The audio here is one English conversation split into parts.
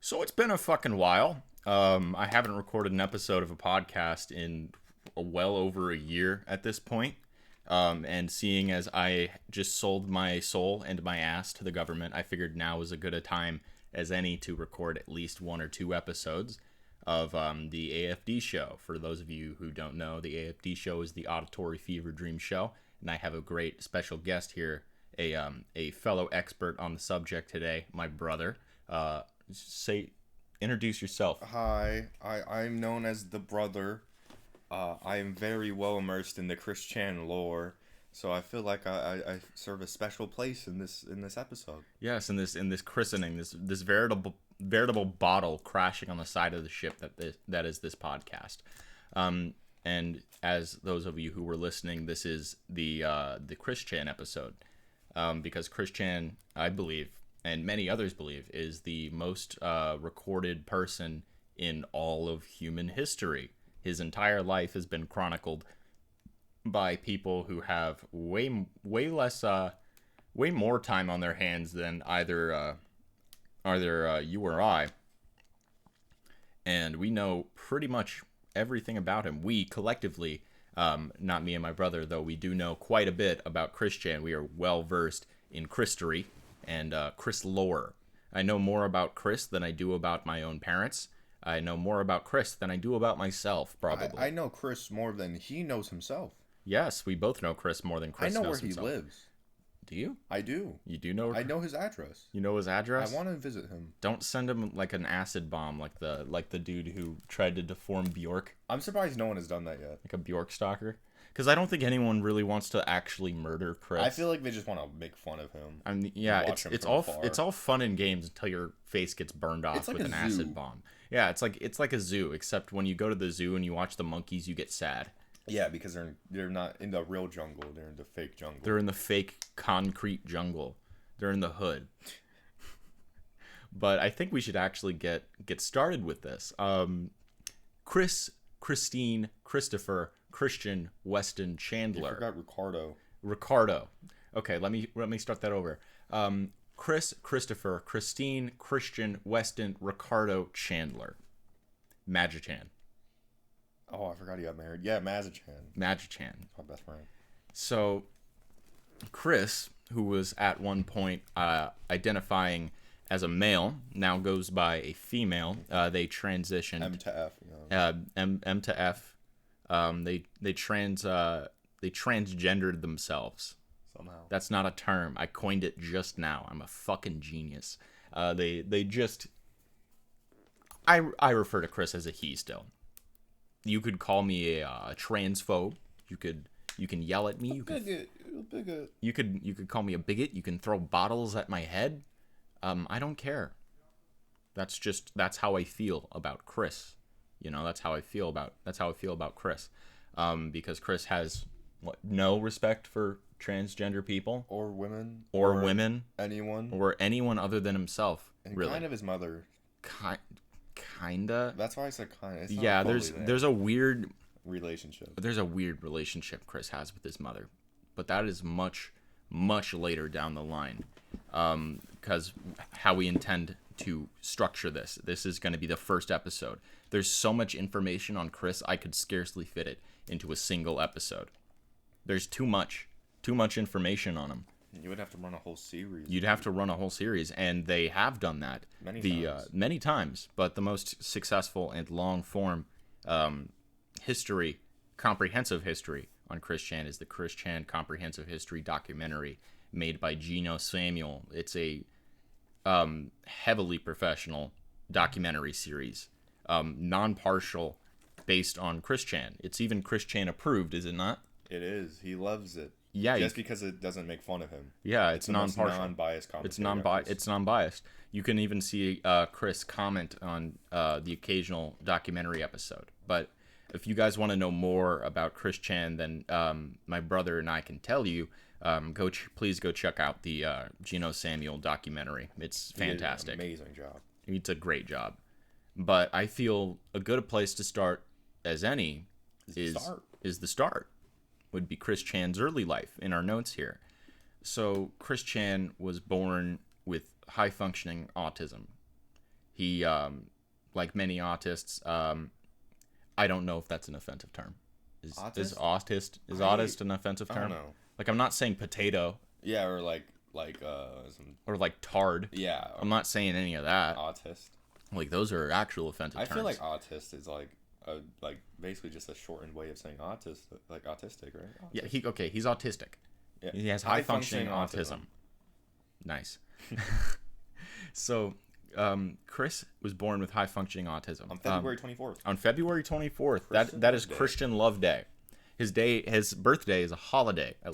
So it's been a fucking while. I haven't recorded an episode of a podcast in well over a year at this point. And seeing as I just sold my soul and my ass to the government, I figured now was as good a time as any to record at least one or two episodes of the AFD show. For those of you who don't know, the AFD show is the Auditory Fever Dream show, and I have a great special guest here, a fellow expert on the subject today, my brother. Introduce yourself. Hi, I'm known as the brother. I am very well immersed in the Christian lore, so I feel like I serve a special place in this episode. Yes, in this christening, this veritable bottle crashing on the side of the ship that is this podcast. And as those of you who were listening, this is the Christian episode, because Christian, I believe, and many others believe, is the most recorded person in all of human history. His entire life has been chronicled by people who have way more time on their hands than either you or I. And we know pretty much everything about him. We collectively, not me and my brother, though we do know quite a bit about Christian. We are well versed in Christery and Chris lore. I know more about Chris than I do about my own parents. I know more about Chris than I do about myself, probably. I know Chris more than he knows himself. Yes, we both know Chris more than Chris knows himself. I know where he lives. Do you? I do. You do know? I know his address. You know his address? I want to visit him. Don't send him like an acid bomb, like the dude who tried to deform Bjork. I'm surprised no one has done that yet. Like a Bjork stalker. Because I don't think anyone really wants to actually murder Chris. I feel like they just want to make fun of him. I mean, yeah, it's all fun and games until your face gets burned off with an acid bomb. Yeah, it's like a zoo, except when you go to the zoo and you watch the monkeys, you get sad. Yeah, because they're not in the real jungle; they're in the fake jungle. They're in the fake concrete jungle. They're in the hood. But I think we should actually get started with this. Chris, Christine, Christopher, Christian, Weston, Chandler. You forgot Ricardo. Okay, let me start that over. Chris, Christopher, Christine, Christian, Weston, Ricardo, Chandler. Magichan. Oh, I forgot he got married. Yeah, Magichan. My best friend. So, Chris, who was at one point identifying as a male, now goes by a female. They transitioned. M to F. M to F. They transgendered themselves. Somehow. That's not a term. I coined it just now. I'm a fucking genius. They just. I refer to Chris as a he still. You could call me a transphobe. You can yell at me. Bigot. You could call me a bigot. You can throw bottles at my head. I don't care. That's how I feel about Chris. You know, that's how I feel about Chris. Because Chris has no respect for transgender people or women or anyone other than himself. And really. Kind of his mother. Kinda. That's why I said kinda. It's yeah, there's a weird relationship. There's a weird relationship Chris has with his mother, but that is much later down the line. Because how we intend to structure this is going to be the first episode. There's so much information on Chris, I could scarcely fit it into a single episode. There's too much information on him. You would have to run a whole series. You'd have to run a whole series, and they have done that many times. But the most successful and long-form comprehensive history on Chris Chan is the Chris Chan Comprehensive History documentary made by Gino Samuel. It's a heavily professional documentary series, non-partial, based on Chris Chan. It's even Chris Chan approved, is it not? It is. He loves it. Yeah, just because it doesn't make fun of him. Yeah, it's non-partial, non-biased commentary. It's non-biased. You can even see Chris comment on the occasional documentary episode. But if you guys want to know more about Chris Chan, then my brother and I can tell you. Please go check out the Gino Samuel documentary. It's fantastic. He did an amazing job. It's a great job. But I feel a good place to start as any is the start. Would be Chris Chan's early life in our notes here. So Chris Chan was born with high-functioning autism. He, like many autists, I don't know if that's an offensive term. Is autist an offensive term? I don't know. Like, I'm not saying potato. Yeah, or or like tard. Yeah. I'm not saying any of that. Autist. Like, those are actual offensive terms. I feel like autist is like basically just a shortened way of saying autist, like autistic, right? Autist. Yeah, he's autistic. Yeah. He has high functioning autism. Nice. So, Chris was born with high functioning autism on February 24th. On February 24th. That is Christian Love Day. His birthday is a holiday, at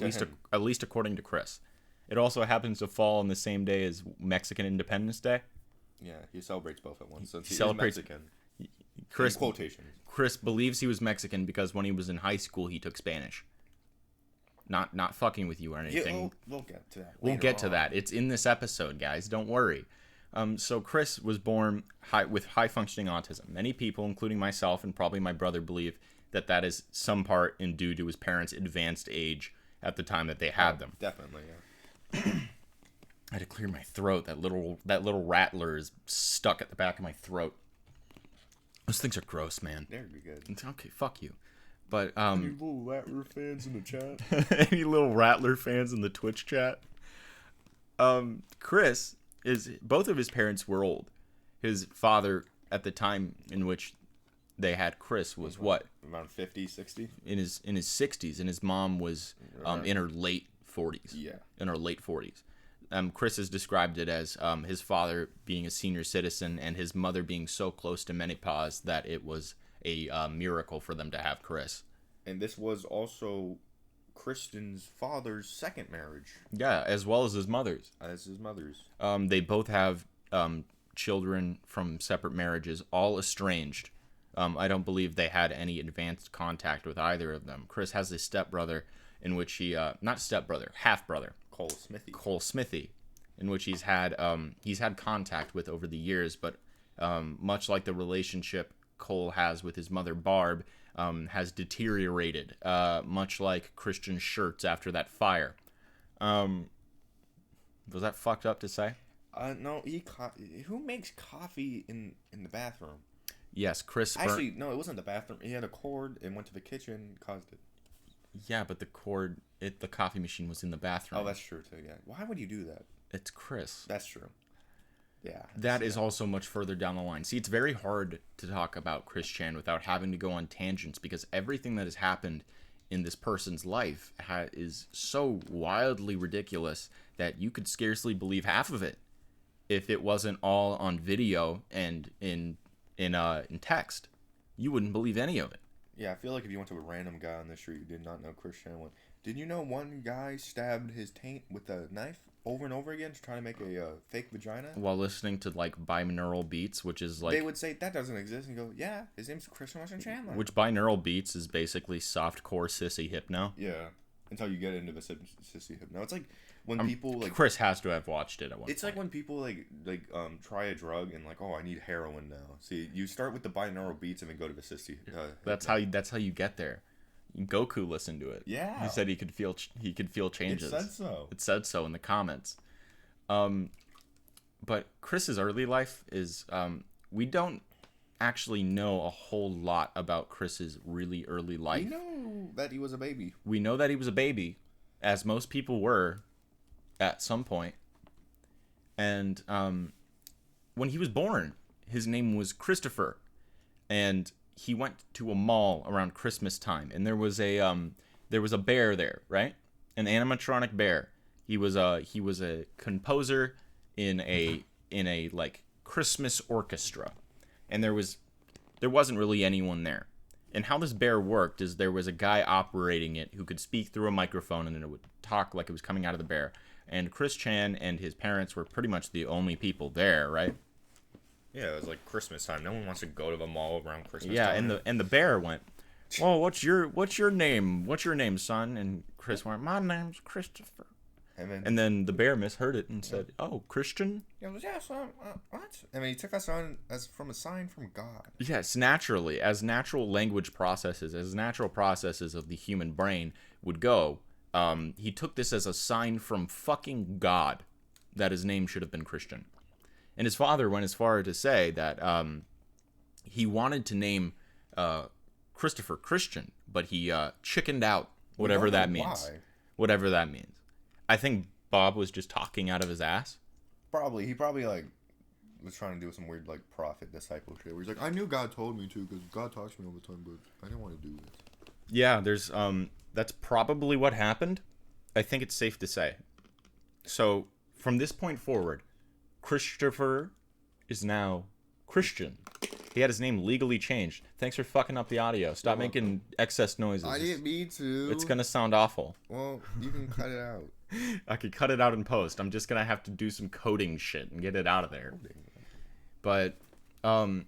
least according to Chris. It also happens to fall on the same day as Mexican Independence Day. Yeah, he celebrates both at once. So he celebrates Mexican. Chris, in quotations. Chris believes he was Mexican because when he was in high school, he took Spanish. Not fucking with you or anything. We'll get to that. We'll get to that. It's in this episode, guys. Don't worry. So Chris was born with high functioning autism. Many people, including myself and probably my brother, believe that is some part in due to his parents' advanced age at the time that they had them. Definitely, yeah. I had to clear my throat. That little rattler is stuck at the back of my throat. Those things are gross, man. They're good. It's okay, fuck you. But any little Rattler fans in the chat? Any little Rattler fans in the Twitch chat? Chris both of his parents were old. His father at the time in which they had Chris was what? Around 50, 60? In his 60s, and his mom was in her late 40s. Yeah. In her late 40s. Chris has described it as his father being a senior citizen and his mother being so close to menopause that it was a miracle for them to have Chris. And this was also Kristen's father's second marriage. Yeah, as well as his mother's. They both have children from separate marriages, all estranged. I don't believe they had any advanced contact with either of them. Chris has a stepbrother in which he, not stepbrother, half-brother. Cole Smithy, in which he's had contact with over the years, but much like the relationship Cole has with his mother Barb, has deteriorated, much like Christian's shirts after that fire. Was that fucked up to say? No. Who makes coffee in the bathroom? Yes, Chris. Actually, no, it wasn't the bathroom. He had a cord and went to the kitchen and caused it. Yeah, but the coffee machine was in the bathroom. Oh, that's true too. Yeah. Why would you do that? It's Chris. That's true. Yeah. That is also much further down the line. See, it's very hard to talk about Chris Chan without having to go on tangents because everything that has happened in this person's life is so wildly ridiculous that you could scarcely believe half of it if it wasn't all on video and in text. You wouldn't believe any of it. Yeah, I feel like if you went to a random guy on the street who did not know Chris Chan, did you know one guy stabbed his taint with a knife over and over again to try to make a fake vagina? While listening to, like, binaural beats, which is, like... They would say, that doesn't exist, and go, yeah, his name's Christian Western Chandler. Which binaural beats is basically softcore sissy hypno. Yeah, until you get into the sissy hypno. It's like when people, like... Chris has to have watched it at one It's point. like when people, like try a drug and, like, oh, I need heroin now. See, you start with the binaural beats and then go to the sissy That's how you get there. Goku listened to it. Yeah. He said he could feel changes. It said so in the comments. But Chris's early life is we don't actually know a whole lot about Chris's really early life. We know that he was a baby. We know that he was a baby, as most people were at some point. And when he was born, his name was Christopher, and he went to a mall around Christmas time, and there was a bear there, right? An animatronic bear. He was a composer in a like Christmas orchestra, and there wasn't really anyone there. And how this bear worked is there was a guy operating it who could speak through a microphone, and it would talk like it was coming out of the bear. And Chris Chan and his parents were pretty much the only people there, right? Yeah, it was like Christmas time. No one wants to go to the mall around Christmas time. Yeah, and the bear went, "Well, what's your name? What's your name, son?" And Chris went, "My name's Christopher." And then the bear misheard it and said, "Oh, Christian?" Yeah, son, what? I mean, he took us on as from a sign from God. Yes, naturally, as natural language processes, as natural processes of the human brain would go, he took this as a sign from fucking God that his name should have been Christian. And his father went as far to say that he wanted to name Christopher Christian, but he chickened out, whatever that means. Why? Whatever that means. I think Bob was just talking out of his ass. Probably. He probably, like, was trying to do some weird, like, prophet disciple shit where he's like, I knew God told me to because God talks to me all the time, but I didn't want to do this. Yeah, there's that's probably what happened. I think it's safe to say. So from this point forward, Christopher is now Christian. He had his name legally changed. Thanks for fucking up the audio. Stop making excess noises. I didn't mean to. It's gonna sound awful. Well, you can cut it out. I could cut it out in post. I'm just gonna have to do some coding shit and get it out of there. But a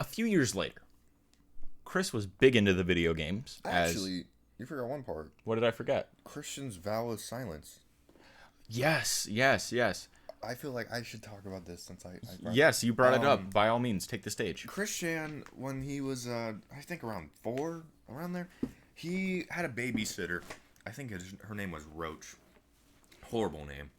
few years later, Chris was big into the video games. Actually, you forgot one part. What did I forget? Christian's vow of silence. Yes. I feel like I should talk about this since I Yes, you brought it up. By all means, take the stage. Christian, when he was, I think around 4, around there, he had a babysitter. I think her name was Roach. Horrible name.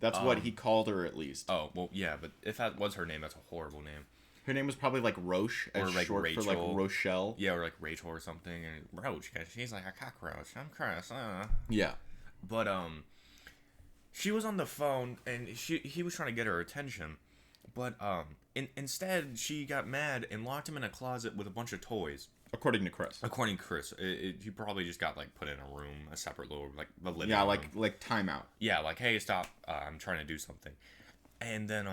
That's what he called her, at least. Oh, well, yeah, but if that was her name, that's a horrible name. Her name was probably like Roche, Or as like short Rachel. for like Rochelle. Yeah, or like Rachel or something. And Roach, because she's like a cockroach. I'm Chris. Yeah. But, she was on the phone, and he was trying to get her attention. But, instead, she got mad and locked him in a closet with a bunch of toys. According to Chris. According to Chris, he probably just got, like, put in a room, a separate little, like, the living room. Yeah, like timeout. Yeah, like, hey, stop, I'm trying to do something. And then,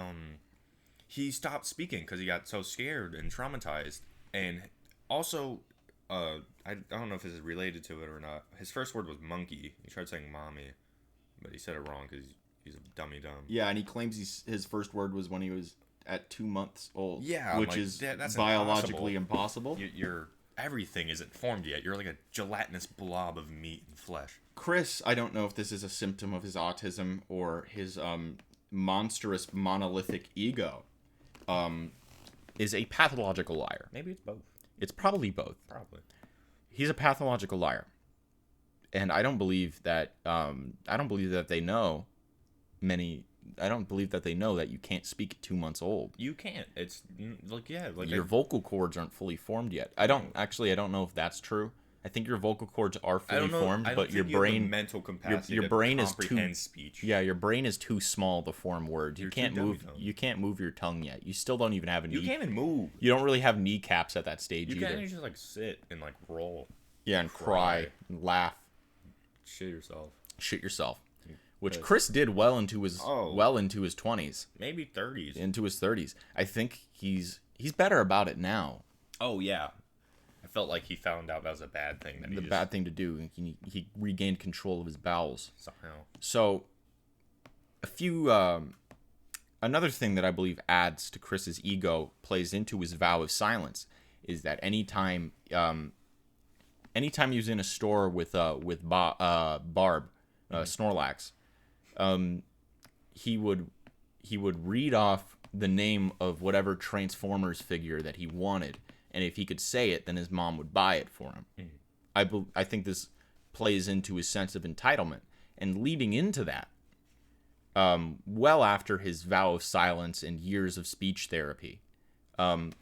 he stopped speaking because he got so scared and traumatized. And also, I don't know if this is related to it or not. His first word was monkey. He tried saying mommy, but he said it wrong because he's a dummy dumb. Yeah, and he claims his first word was when he was at 2 months old. Yeah, which like, is that's biologically impossible. Your everything isn't formed yet. You're like a gelatinous blob of meat and flesh. Chris, I don't know if this is a symptom of his autism or his monstrous monolithic ego, is a pathological liar. Maybe it's both. It's probably both. Probably. He's a pathological liar, and I don't believe that. I don't believe that they know many. I don't believe that they know that you can't speak at 2 months old. You can't. It's like, yeah, like Your vocal cords aren't fully formed yet. I don't know if that's true. I think your vocal cords are fully formed, but your brain, mental capacity, your brain to is too comprehend speech. Yeah, your brain is too small to form words. You're You can't too move. dumb. You can't move your tongue yet. You still don't even have a knee. You can't even move. You don't really have kneecaps at that stage You either. can't even just like sit and like roll. Yeah, and cry and laugh, Shit yourself. shit yourself. Which Chris did well into his 20s, Maybe 30s. into his 30s. I think he's better about it now. Oh yeah. I felt like he found out that was a bad thing. That Bad thing to do. He regained control of his bowels. Somehow. So, another thing that I believe adds to Chris's ego, plays into his vow of silence, is that anytime he was in a store with Barb, Snorlax, he would read off the name of whatever Transformers figure that he wanted, and if he could say it, then his mom would buy it for him. I think this plays into his sense of entitlement, and leading into that, well after his vow of silence and years of speech therapy,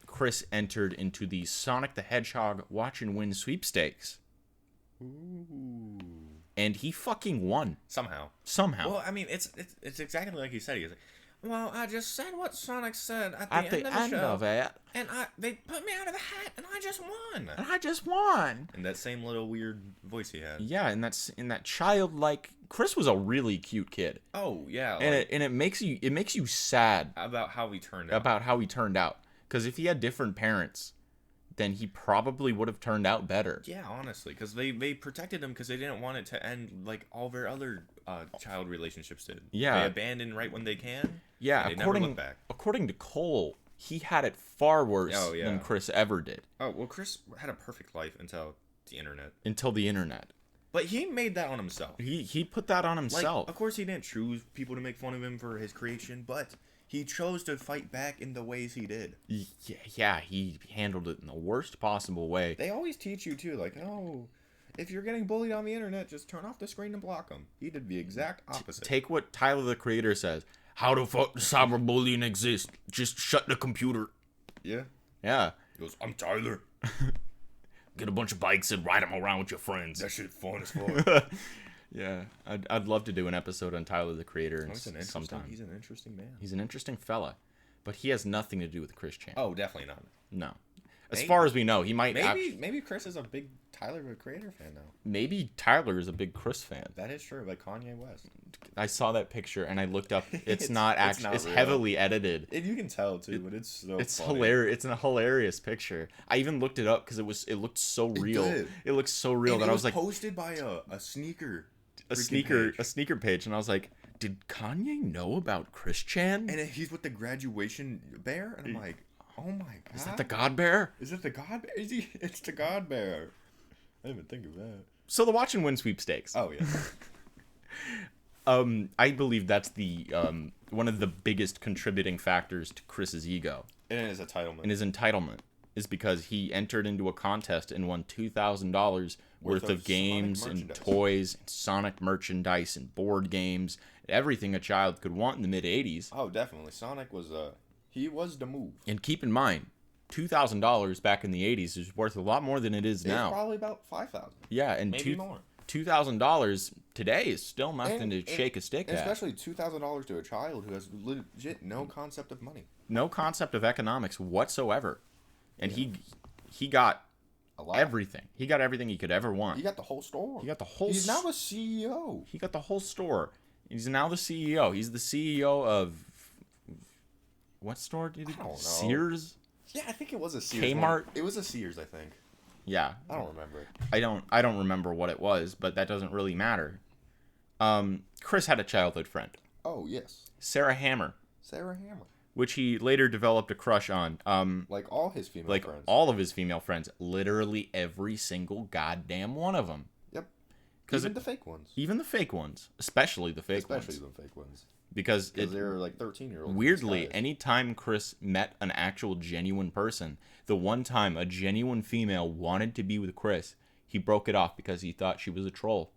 Chris entered into the Sonic the Hedgehog Watch and Win sweepstakes. Ooh. And he fucking won. Somehow. Somehow. Well, I mean, it's exactly like he said. He's like, well, I just said what Sonic said at the end of it. And they put me out of the hat, and I just won. And that same little weird voice he had. Yeah, and in that childlike. Chris was a really cute kid. Oh yeah. And it makes you sad about how he turned out. Because if he had different parents, then he probably would have turned out better. Yeah, honestly, because they protected him because they didn't want it to end like all their other child relationships did. Yeah. They abandon right when they can. Yeah, according to Cole, he had it far worse than Chris ever did. Oh, well, Chris had a perfect life until the internet. But he made that on himself. He put that on himself. Like, of course, he didn't choose people to make fun of him for his creation, but he chose to fight back in the ways he did. Yeah, he handled it in the worst possible way. They always teach you, too, like, oh, if you're getting bullied on the internet, just turn off the screen and block them. He did the exact opposite. Take what Tyler, the Creator, says. How the fuck does cyberbullying exist? Just shut the computer. Yeah. Yeah. He goes, I'm Tyler. Get a bunch of bikes and ride them around with your friends. That shit fun as fuck. Yeah. I'd love to do an episode on Tyler, the Creator sometime. He's an interesting man. He's an interesting fella. But he has nothing to do with Chris Chan. Oh, definitely not. No. As far as we know, he might maybe Chris is a big Tyler, the Creator fan now. Maybe Tyler is a big Chris fan. That is true, like Kanye West. I saw that picture and I looked up. It's not actually. It's real. heavily edited. You can tell too, but it's so. It's funny. hilarious. It's a hilarious picture. I even looked it up because it looked so real. It looked so real that I was like, posted by a sneaker page, and I was like, did Kanye know about Chris Chan? And he's with the graduation bear, and I'm like, oh my god, is that the God Bear? Is it the God Bear? It's the God Bear. I didn't even think of that. So the watch and win sweepstakes. Oh yeah. I believe that's the one of the biggest contributing factors to Chris's ego. And his entitlement. And his entitlement is because he entered into a contest and won $2,000 worth of games and toys, and Sonic merchandise and board games, everything a child could want in the mid '80s. Oh, definitely. Sonic was he was the move. And keep in mind, $2,000 back in the '80s is worth a lot more than it is now. It's probably about $5,000. Yeah, and maybe more. $2,000 today is still nothing to shake a stick at. Especially $2,000 to a child who has legit no concept of money. No concept of economics whatsoever. And he got everything. He got everything he could ever want. He got the whole store. He's now the CEO. He got the whole store. He's now the CEO. He's the CEO of what store did he? I don't know. Sears? Yeah, I think it was a Sears. Kmart? One. It was a Sears, I think. Yeah. I don't remember. I don't remember what it was, but that doesn't really matter. Chris had a childhood friend. Oh, yes. Sarah Hammer. Which he later developed a crush on. Like all his female friends. Like all of his female friends. Literally every single goddamn one of them. Yep. Even the fake ones. Even the fake ones. Especially the fake ones. Especially the fake ones. Because they're like 13-year-olds. Weirdly, anytime Chris met an actual genuine person, the one time a genuine female wanted to be with Chris, he broke it off because he thought she was a troll.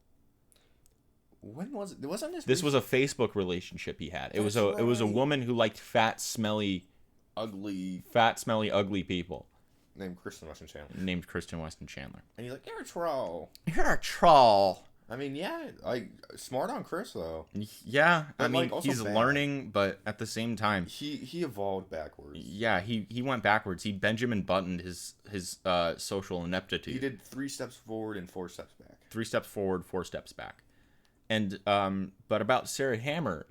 When was it? Wasn't this? This was a Facebook relationship he had. It was a woman who liked fat, smelly, ugly people. Named Kristen Weston Chandler. And you're like, you're a troll. You're a troll. I mean, yeah, like smart on Chris though. Yeah, but I mean, like, he's learning, but at the same time, he evolved backwards. Yeah, he went backwards. He Benjamin Buttoned his social ineptitude. He did 3 steps forward and 4 steps back. 3 steps forward, 4 steps back. And but about Sarah Hammer,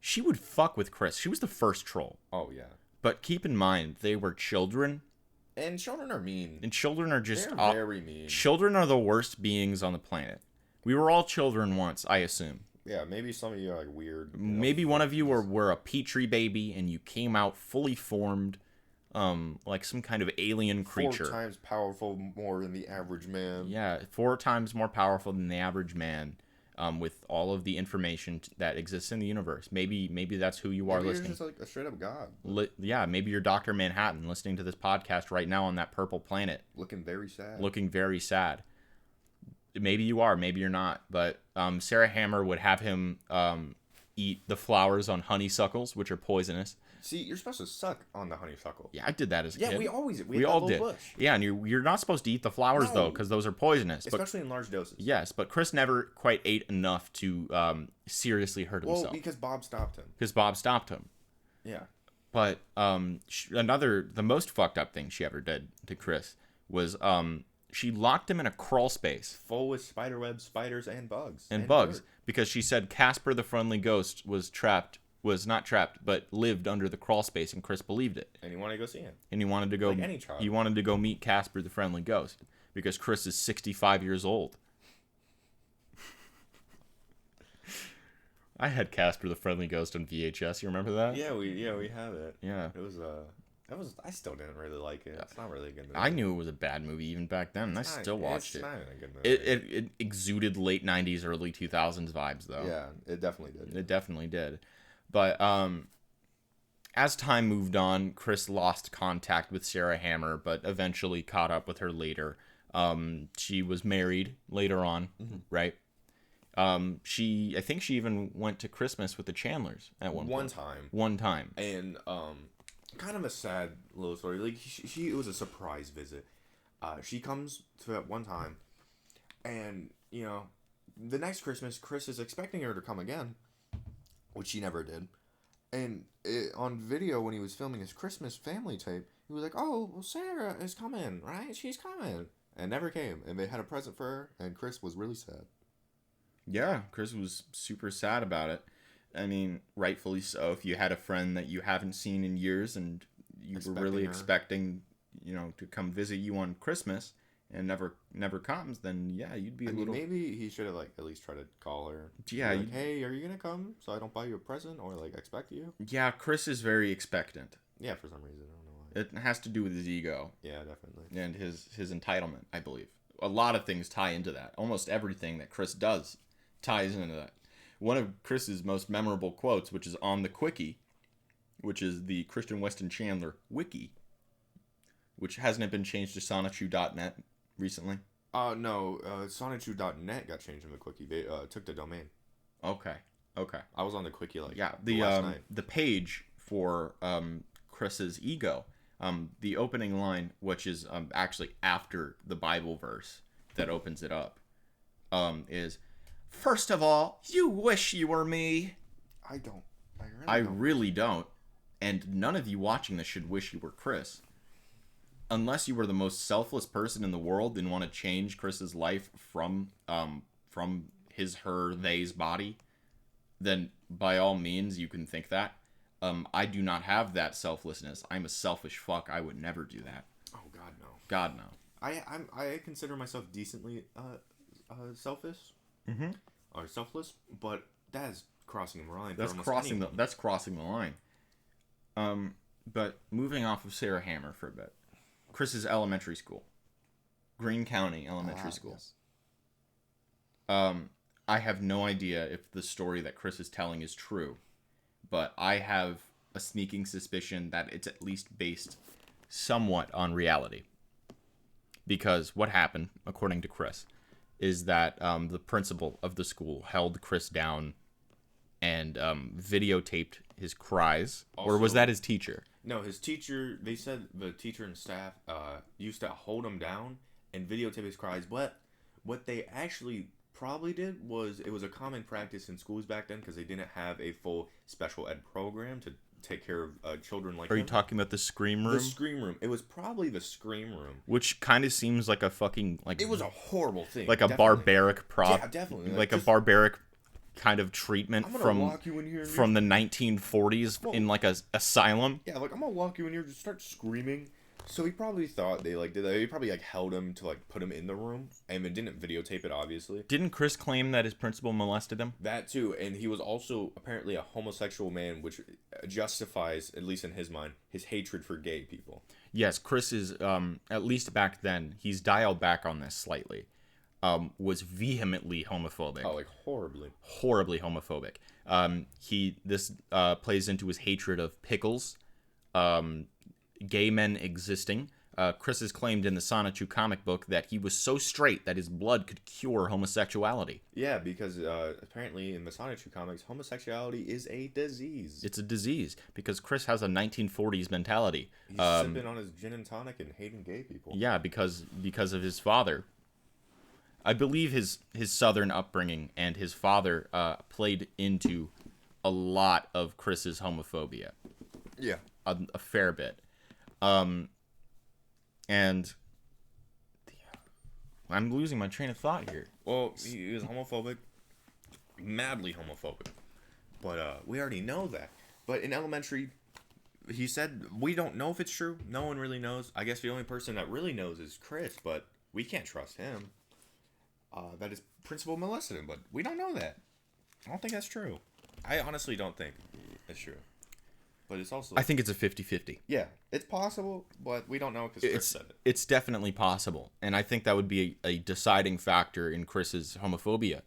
she would fuck with Chris. She was the first troll. Oh yeah. But keep in mind, they were children. And children are mean. And children are just very mean. Children are the worst beings on the planet. We were all children once, I assume. Yeah, maybe some of you are like weird. Maybe one of you were a petri baby and you came out fully formed, like some kind of alien creature. 4 times powerful more than the average man. Yeah, 4 times more powerful than the average man. With all of the information that exists in the universe. Maybe that's who you are listening. You're just like a straight up god. Yeah, maybe you're Dr. Manhattan listening to this podcast right now on that purple planet. Looking very sad. Maybe you are, maybe you're not. But Sarah Hammer would have him eat the flowers on honeysuckles, which are poisonous. See, you're supposed to suck on the honeysuckle. Yeah, I did that as a kid. Yeah, we always did. We all did. Bush. Yeah, and you're not supposed to eat the flowers, though, because those are poisonous. Especially in large doses. Yes, but Chris never quite ate enough to seriously hurt himself. Well, because Bob stopped him. Yeah. But the most fucked up thing she ever did to Chris was she locked him in a crawl space. Full with spiderwebs, spiders, and bugs. And bugs. Dirt. Because she said Casper the Friendly Ghost was not trapped, but lived under the crawl space, and Chris believed it. And he wanted to go see him. And he wanted to go. Like any child. He wanted to go meet Casper the Friendly Ghost because Chris is 65 years old. I had Casper the Friendly Ghost on VHS. You remember that? Yeah, we had it. Yeah. It was I still didn't really like it. It's not really a good movie. I knew it was a bad movie even back then, and I still watched it. It's not a good movie. It exuded late 90s, early 2000s vibes, though. Yeah, it definitely did. It definitely did. But as time moved on, Chris lost contact with Sarah Hammer, but eventually caught up with her later. She was married later on, right? I think she even went to Christmas with the Chandlers at one point. time. One time. And kind of a sad little story. Like she it was a surprise visit. She comes to at one time, and the next Christmas, Chris is expecting her to come again, which she never did. And on video, when he was filming his Christmas family tape, he was like, "Oh, well, Sarah is coming, right? She's coming," and never came. And they had a present for her, and Chris was really sad. Yeah, Chris was super sad about it. I mean, rightfully so. If you had a friend that you haven't seen in years and you were really expecting, to come visit you on Christmas and never comes, then yeah, you'd be a little. Maybe he should have at least tried to call her. Yeah. Like, hey, are you gonna come? So I don't buy you a present or expect you. Yeah, Chris is very expectant. Yeah, for some reason, I don't know why. It has to do with his ego. Yeah, definitely. And his entitlement, I believe. A lot of things tie into that. Almost everything that Chris does ties into that. One of Chris's most memorable quotes, which is on the Quickie, which is the Christian Weston Chandler Wiki, which hasn't it been changed to sonichu.net recently? No, sonichu.net got changed in the Quickie. They took the domain. Okay. I was on the Quickie the last night. The page for Chris's ego, the opening line, which is actually after the Bible verse that opens it up, is, "First of all, you wish you were me." I don't. I really don't. And none of you watching this should wish you were Chris. Unless you were the most selfless person in the world and want to change Chris's life from his, her, they's body, then by all means you can think that. I do not have that selflessness. I'm a selfish fuck. I would never do that. Oh God, no. God, no. I consider myself decently selfish. Mm-hmm. Or selfless, but that is crossing the line. That's crossing the line. But moving off of Sarah Hammer for a bit. Chris's elementary school. Green County Elementary School. Yes. I have no idea if the story that Chris is telling is true, but I have a sneaking suspicion that it's at least based somewhat on reality. Because what happened, according to Chris, is that the principal of the school held Chris down and videotaped his cries. Also, or was that his teacher? No, his teacher, they said the teacher and staff used to hold him down and videotape his cries. But what they actually probably did was, it was a common practice in schools back then because they didn't have a full special ed program to take care of children like Are you talking about the Scream Room? The Scream Room. It was probably the Scream Room. Which kind of seems like a fucking... It was a horrible thing. Like a barbaric prop. Yeah, definitely. Like a barbaric kind of treatment from the 1940s in like a asylum. Yeah, I'm gonna walk you in here, just start screaming. So he probably thought they did that. He probably held him to put him in the room, and then didn't videotape it, obviously. Didn't Chris claim that his principal molested him? That too, and he was also apparently a homosexual man, which justifies, at least in his mind, his hatred for gay people. Yes, Chris is, at least back then, he's dialed back on this slightly, was vehemently homophobic. Oh, horribly. Horribly homophobic. This plays into his hatred of pickles, gay men existing. Chris has claimed in the Sonichu comic book that he was so straight that his blood could cure homosexuality. Yeah, because apparently in the Sonichu comics, homosexuality is a disease. It's a disease because Chris has a 1940s mentality. He's sipping on his gin and tonic and hating gay people. Yeah, because of his father. I believe his southern upbringing and his father played into a lot of Chris's homophobia. Yeah. A fair bit. And I'm losing my train of thought here. Well, he was homophobic, madly homophobic, but we already know that. But in elementary, he said we don't know if it's true. No one really knows. I guess the only person that really knows is Chris, but we can't trust him. That his principal molested him, but we don't know that. I don't think that's true. I honestly don't think it's true. But it's also... I think it's a 50-50. Yeah, it's possible, but we don't know because Chris said it. It's definitely possible. And I think that would be a deciding factor in Chris's homophobia.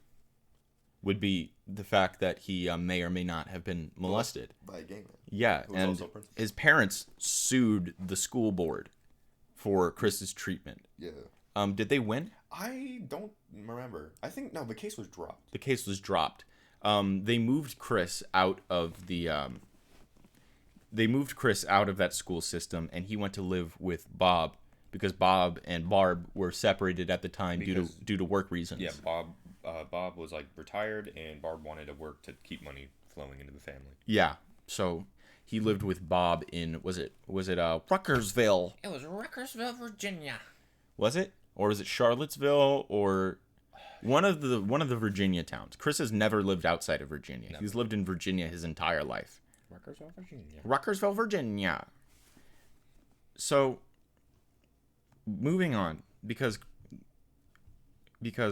Would be the fact that he may or may not have been molested. By a gay man. Yeah, and his parents sued the school board for Chris's treatment. Yeah. Did they win? I don't remember. I think no, the case was dropped. The case was dropped. They moved Chris out of that school system, and he went to live with Bob because Bob and Barb were separated at the time due to work reasons. Yeah, Bob was like retired, and Barb wanted to work to keep money flowing into the family. Yeah, so he lived with Bob in was it Ruckersville? It was Ruckersville, Virginia. Was it, or was it Charlottesville, or one of the Virginia towns? Chris has never lived outside of Virginia. Never. He's lived in Virginia his entire life. Ruckersville, Virginia. So, moving on, because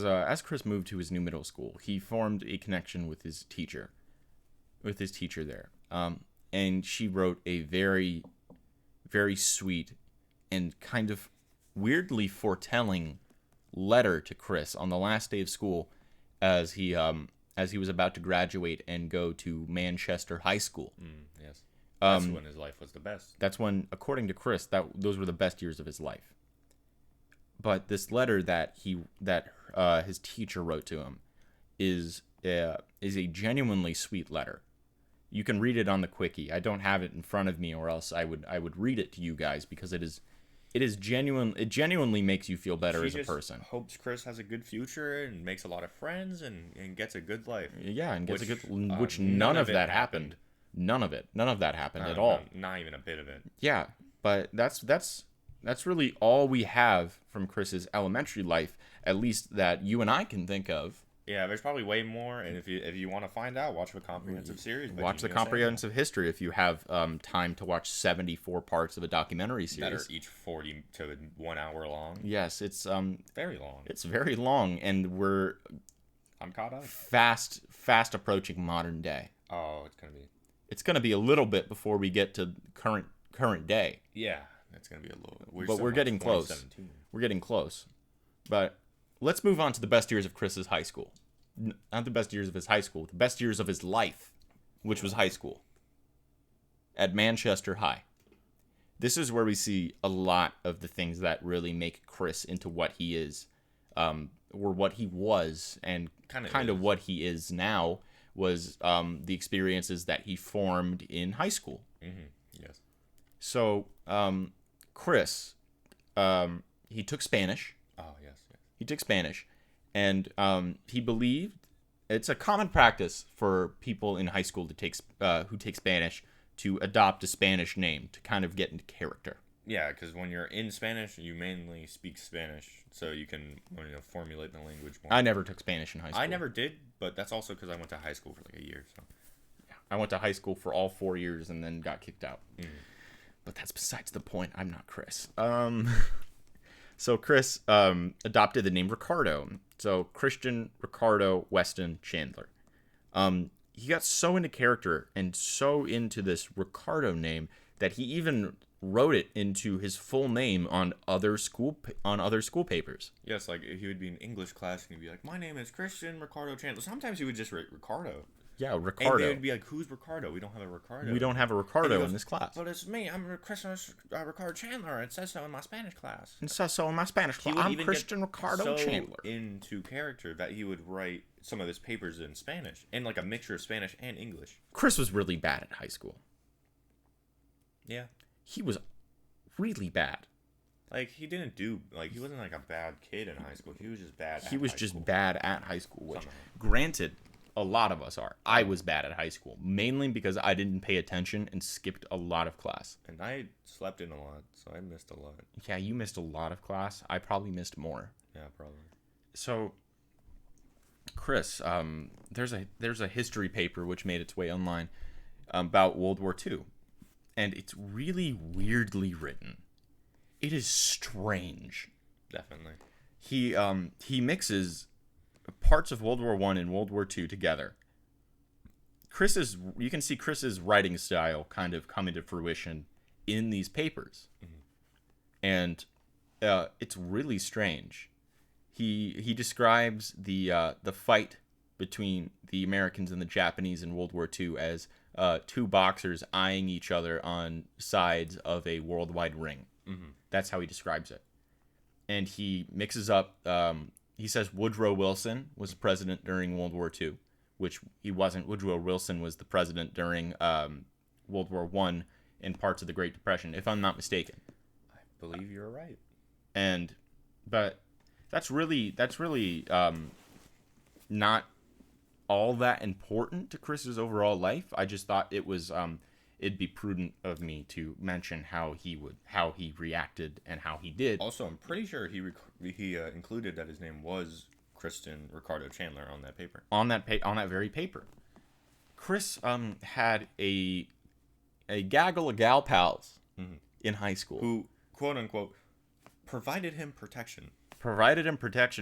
as Chris moved to his new middle school, he formed a connection with his teacher there. And she wrote a very, very sweet and kind of weirdly foretelling letter to Chris on the last day of school as he was about to graduate and go to Manchester High School. Yes. That's when his life was the best. That's when, according to Chris, those were the best years of his life. But this letter that his teacher wrote to him is a genuinely sweet letter. You can read it on the Quickie. I don't have it in front of me, or else I would read it to you guys, because it is genuine. It genuinely makes you feel better as a person. Hopes Chris has a good future and makes a lot of friends and gets a good life. Yeah, and gets which none of that happened. None of that happened at all. Not even a bit of it. Yeah, but that's really all we have from Chris's elementary life, at least that you and I can think of. Yeah, there's probably way more, and if you want to find out, watch the comprehensive series. Watch the comprehensive history if you have time to watch 74 parts of a documentary series. That are each 40 to 1 hour long. Yes, it's very long. It's very long, and I'm caught up. Fast approaching modern day. Oh, it's gonna be a little bit before we get to current day. Yeah, it's gonna be a little. But we're getting close. We're getting close. But let's move on to the best years of Chris's high school. Not the best years of his high school, the best years of his life, which was high school. At Manchester High. This is where we see a lot of the things that really make Chris into what he is, or what he was, and kind of what he is now, was the experiences that he formed in high school. Mm-hmm. Yes. So, Chris, he took Spanish. Oh, yes. He took Spanish, and he believed it's a common practice for people in high school to take who take Spanish to adopt a Spanish name to kind of get into character. Yeah, because when you're in Spanish, you mainly speak Spanish, so you can formulate the language more. I never took Spanish in high school. I never did, but that's also because I went to high school for like a year. So yeah, I went to high school for all 4 years and then got kicked out. But that's besides the point. I'm not Chris. So Chris adopted the name Ricardo. So Christian Ricardo Weston Chandler. He got so into character and so into this Ricardo name that he even wrote it into his full name on other school papers. Yes, like he would be in English class and he'd be like, "My name is Christian Ricardo Chandler." Sometimes he would just write Ricardo. Yeah, Ricardo. And they would be like, "Who's Ricardo? We don't have a Ricardo. We don't have a Ricardo in this class." But it's me. I'm Christian Ricardo Chandler. It says so in my Spanish class. It says so in my Spanish class. I'm Christian Ricardo Chandler. Into character that he would write some of his papers in Spanish, and like a mixture of Spanish and English. Chris was really bad at high school. Yeah. He was really bad. Like, he didn't do, like, he wasn't like a bad kid in high school. He was just bad at high school. He was just bad at high school, which, granted, a lot of us are. I was bad at high school, mainly because I didn't pay attention and skipped a lot of class. And I slept in a lot, so I missed a lot. Yeah, you missed a lot of class. I probably missed more. Yeah, probably. So, Chris, there's a history paper which made its way online about World War II. And it's really weirdly written. It is strange. Definitely. He mixes parts of World War I and World War II together. You can see Chris's writing style kind of come into fruition in these papers. Mm-hmm. And it's really strange. He describes the fight between the Americans and the Japanese in World War II as two boxers eyeing each other on sides of a worldwide ring. Mm-hmm. That's how he describes it. and he mixes up. He says Woodrow Wilson was president during World War II, which he wasn't. Woodrow Wilson was the president during World War One and parts of the Great Depression, if I'm not mistaken. I believe you're right. But that's really not all that important to Chris's overall life. I just thought it'd be prudent of me to mention how he reacted and how he did. Also, I'm pretty sure he included that his name was Kristen Ricardo Chandler on that paper. On that very paper. Chris had a gaggle of gal pals in high school who, quote unquote, provided him protection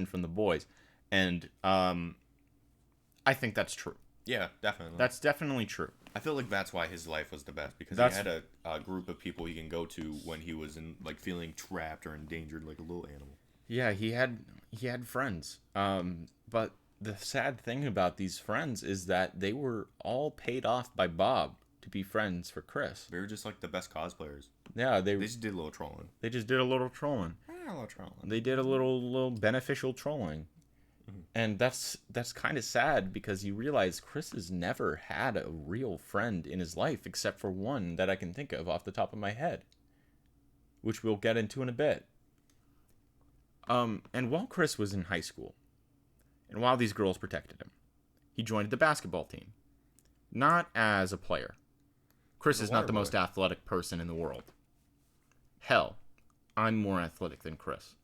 from the boys, and I think that's true. Yeah, definitely. That's definitely true. I feel like that's why his life was the best, because he had a group of people he can go to when he was feeling trapped or endangered like a little animal. Yeah, he had friends. But the sad thing about these friends is that they were all paid off by Bob to be friends for Chris. They were just like the best cosplayers. Yeah, they just did a little trolling. They just did a little trolling. They did a little beneficial trolling. And that's kind of sad, because you realize Chris has never had a real friend in his life except for one that I can think of off the top of my head, which we'll get into in a bit. And while Chris was in high school, and while these girls protected him, he joined the basketball team. Not as a player. Chris is not the most athletic person in the world. Hell, I'm more athletic than Chris.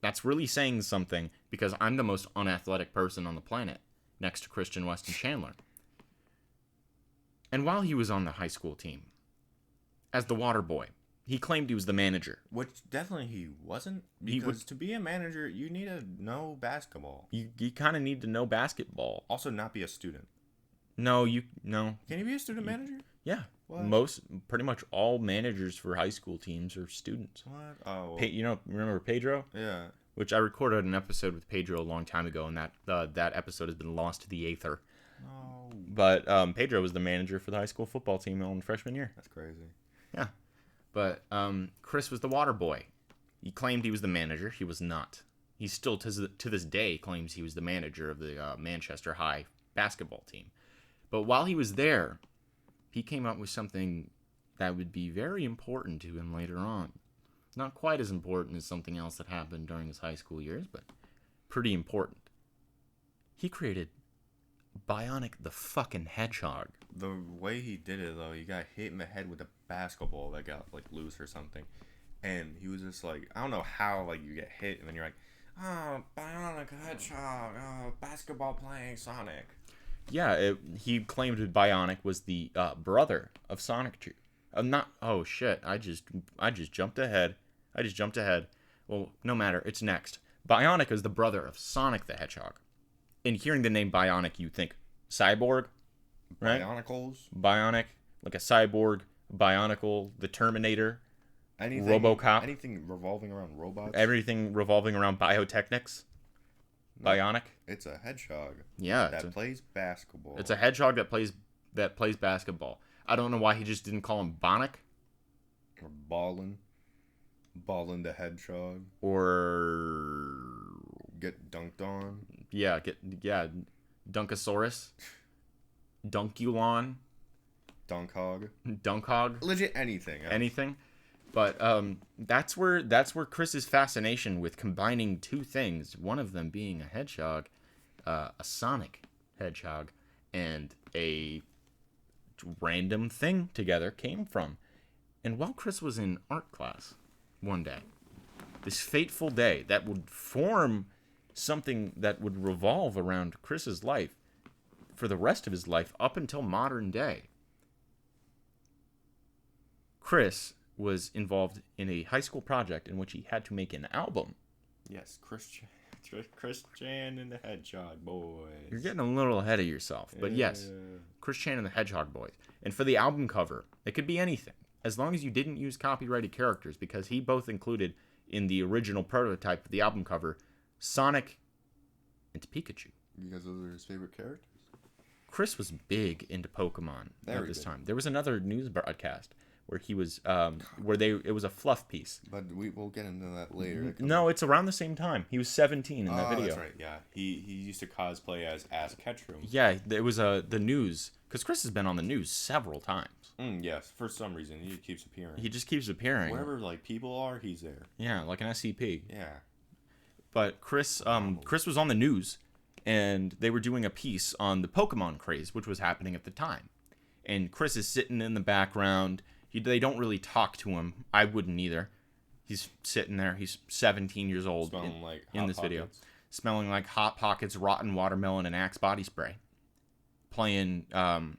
That's really saying something, because I'm the most unathletic person on the planet, next to Christian Weston Chandler. And while he was on the high school team, as the water boy, he claimed he was the manager. Which definitely he wasn't, because to be a manager, you need to know basketball. You kind of need to know basketball. Also, not be a student. No. Can you be a student manager? Yeah. What? Pretty much all managers for high school teams are students. What? Oh. Remember Pedro? Yeah. Which I recorded an episode with Pedro a long time ago, and that episode has been lost to the aether. No. But Pedro was the manager for the high school football team on freshman year. That's crazy. Yeah. But Chris was the water boy. He claimed he was the manager. He was not. He still, to this day, claims he was the manager of the Manchester High basketball team. But while he was there, he came up with something that would be very important to him later on. Not quite as important as something else that happened during his high school years, but pretty important. He created Bionic the fucking Hedgehog. The way he did it, though, he got hit in the head with a basketball that got, loose or something. And he was just like, I don't know how, you get hit, and then you're like, oh, Bionic Hedgehog, oh, basketball playing Sonic. Yeah, he claimed Bionic was the brother of Sonic. Oh shit! I just jumped ahead. Well, no matter. It's next. Bionic is the brother of Sonic the Hedgehog. In hearing the name Bionic, you think cyborg, right? Bionic, like a cyborg, Bionicle, the Terminator, RoboCop. Anything revolving around robots. Everything revolving around biotechnics. Bionic. It's a hedgehog. Yeah, that plays basketball. It's a hedgehog that plays basketball. I don't know why he just didn't call him Bonic. Or Ballin the Hedgehog. Or get dunked on. Yeah, Dunkosaurus. Dunkulon. Dunkhog. Legit anything. Yeah. Anything. But that's where Chris's fascination with combining two things, one of them being a hedgehog, a Sonic hedgehog, and a random thing together came from. And while Chris was in art class one day, this fateful day that would form something that would revolve around Chris's life for the rest of his life up until modern day, Chris was involved in a high school project in which he had to make an album. Yes, Christian and the Hedgehog Boys. You're getting a little ahead of yourself, but yes, Christian and the Hedgehog Boys. And for the album cover, it could be anything, as long as you didn't use copyrighted characters, because he both included in the original prototype of the album cover Sonic and Pikachu. Because those are his favorite characters. Chris was big into Pokemon at this time. There was another news broadcast where he was it was a fluff piece. But we'll get into that later. No, it's around the same time. He was 17 in that video. That's right. Yeah, he used to cosplay as Ketchum. Yeah, it was the news, because Chris has been on the news several times. Yes, for some reason he keeps appearing. He just keeps appearing. Wherever like people are, he's there. Yeah, like an SCP. Yeah. But Chris was on the news, and they were doing a piece on the Pokemon craze, which was happening at the time. And Chris is sitting in the background. They don't really talk to him. I wouldn't either. He's sitting there. He's 17 years old Smelling like in Hot this video. Pockets. Smelling like Hot Pockets, rotten watermelon, and Axe body spray. Playing Pokemon.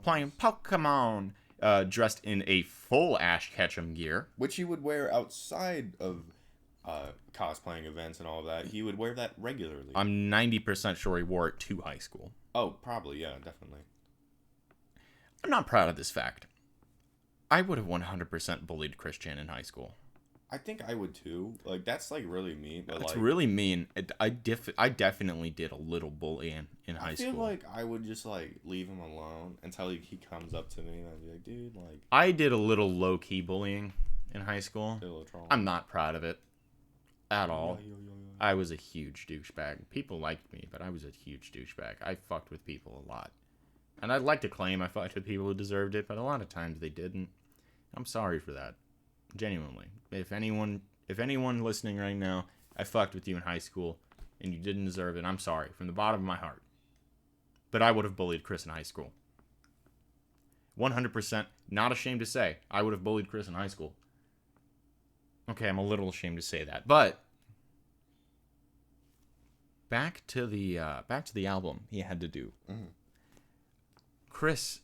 Playing Pokemon. Dressed in a full Ash Ketchum gear. Which he would wear outside of cosplaying events and all of that. He would wear that regularly. I'm 90% sure he wore it to high school. Oh, probably, yeah, definitely. I'm not proud of this fact. I would have 100% bullied Christian in high school. I think I would too. Like, that's like really mean. But It's like, really mean. I definitely did a little bullying in high school. I feel like I would just like leave him alone until he comes up to me and I'd be like, dude, like. I did a little low key bullying in high school. I'm not proud of it at all. I was a huge douchebag. People liked me, but I was a huge douchebag. I fucked with people a lot. And I'd like to claim I fucked with people who deserved it, but a lot of times they didn't. I'm sorry for that. Genuinely. If anyone listening right now, I fucked with you in high school and you didn't deserve it, I'm sorry from the bottom of my heart. But I would have bullied Chris in high school. 100%, not ashamed to say, I would have bullied Chris in high school. Okay, I'm a little ashamed to say that, but back to the album he had to do. Mm-hmm. Chris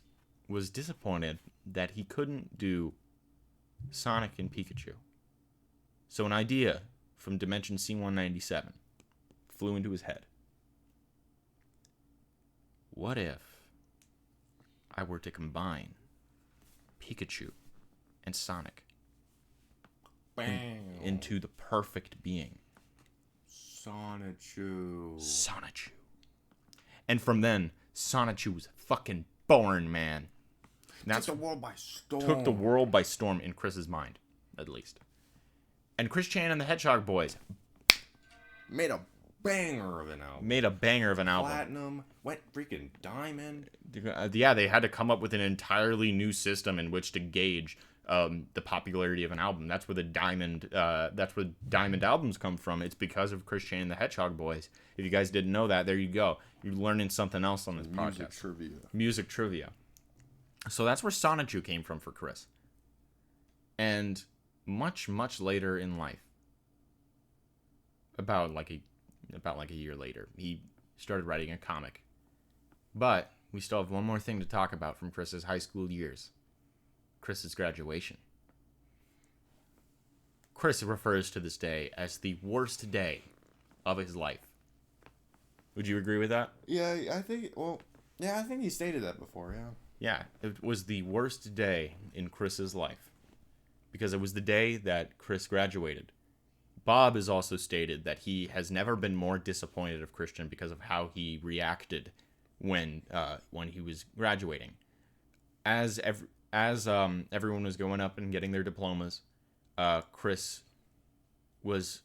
was disappointed that he couldn't do Sonic and Pikachu. So an idea from Dimension C197 flew into his head. What if I were to combine Pikachu and Sonic into the perfect being? Sonichu. And from then, Sonichu was fucking born, man. Took the world by storm. Took the world by storm in Chris's mind, at least. And Chris Chan and the Hedgehog Boys made a banger of an album. Platinum, went freaking diamond. Yeah, they had to come up with an entirely new system in which to gauge the popularity of an album. That's where the diamond albums come from. It's because of Chris Chan and the Hedgehog Boys. If you guys didn't know that, there you go. You're learning something else on this podcast. Music trivia. So that's where Sonichu came from for Chris. And much, much later in life, about like a year later, he started writing a comic. But we still have one more thing to talk about from Chris's high school years. Chris's graduation. Chris refers to this day as the worst day of his life. Would you agree with that? Yeah, I think he stated that before, yeah. Yeah, it was the worst day in Chris's life because it was the day that Chris graduated. Bob has also stated that he has never been more disappointed of Christian because of how he reacted when he was graduating. As everyone was going up and getting their diplomas, Chris was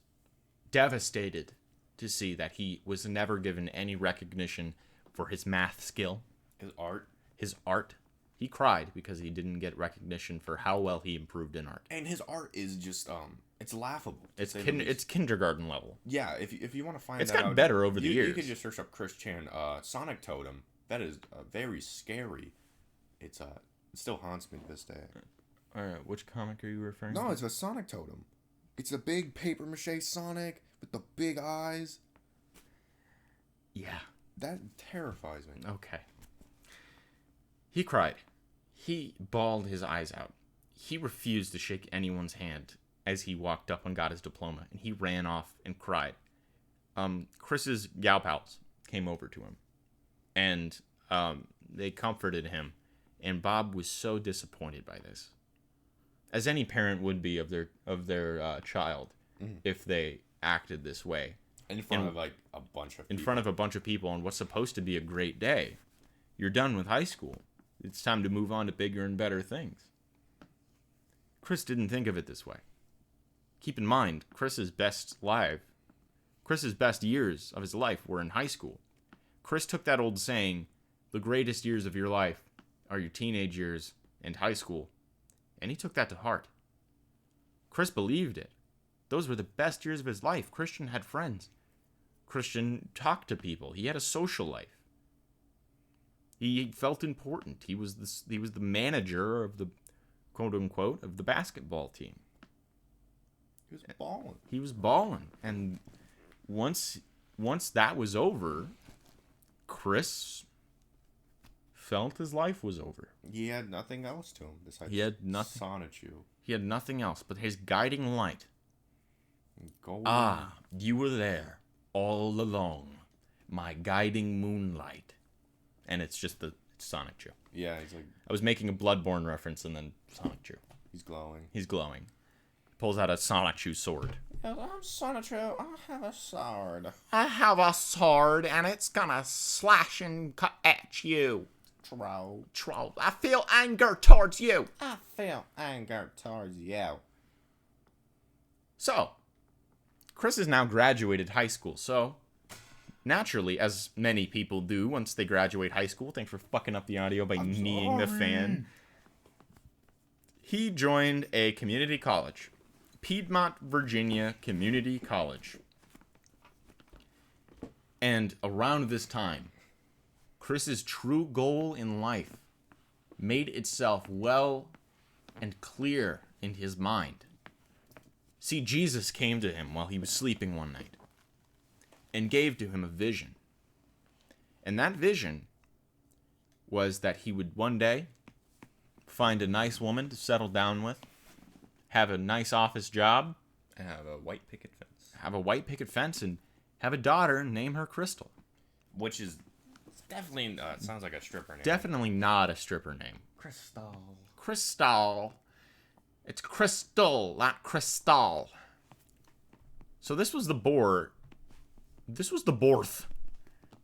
devastated to see that he was never given any recognition for his math skill, his art. He cried because he didn't get recognition for how well he improved in art. And his art is just it's laughable. It's kindergarten level. Yeah, if you want to find it's that out, gotten better over the years. You could just search up Chris Chan Sonic Totem. That is very scary. It still haunts me to this day. Which comic are you referring to? No, it's a Sonic Totem. It's a big paper mache Sonic with the big eyes. Yeah. That terrifies me. Okay. He cried. He bawled his eyes out. He refused to shake anyone's hand as he walked up and got his diploma, and he ran off and cried. Chris's gal pals came over to him, and they comforted him, and Bob was so disappointed by this, as any parent would be of their child if they acted this way. In front of like a bunch of people. In front of a bunch of people on what's supposed to be a great day. You're done with high school. It's time to move on to bigger and better things. Chris didn't think of it this way. Keep in mind, Chris's best years of his life were in high school. Chris took that old saying, the greatest years of your life are your teenage years and high school, and he took that to heart. Chris believed it. Those were the best years of his life. Christian had friends. Christian talked to people. He had a social life. He felt important. He was the manager of the quote unquote of the basketball team. He was balling. And once that was over, Chris felt his life was over. He had nothing else to him besides Sonichu. He had nothing else but his guiding light. Golden. Ah, you were there all along, my guiding moonlight. And it's just Sonic Chew. Yeah, he's like... I was making a Bloodborne reference and then Sonic Chew. He's glowing. He pulls out a Sonic Chew sword. I'm Sonichu. I have a sword. I have a sword and it's gonna slash and cut at you. Troll. I feel anger towards you. So, Chris has now graduated high school, so naturally, as many people do once they graduate high school, thanks for fucking up the audio by kneeing the fan. He joined a community college, Piedmont, Virginia Community College. And around this time, Chris's true goal in life made itself well and clear in his mind. See, Jesus came to him while he was sleeping one night and gave to him a vision. And that vision was that he would one day find a nice woman to settle down with, have a nice office job, and have a white picket fence. And have a daughter and name her Crystal. Which is definitely, sounds like a stripper name. Definitely not a stripper name. Crystal. It's Crystal, not Crystal. So this was the birth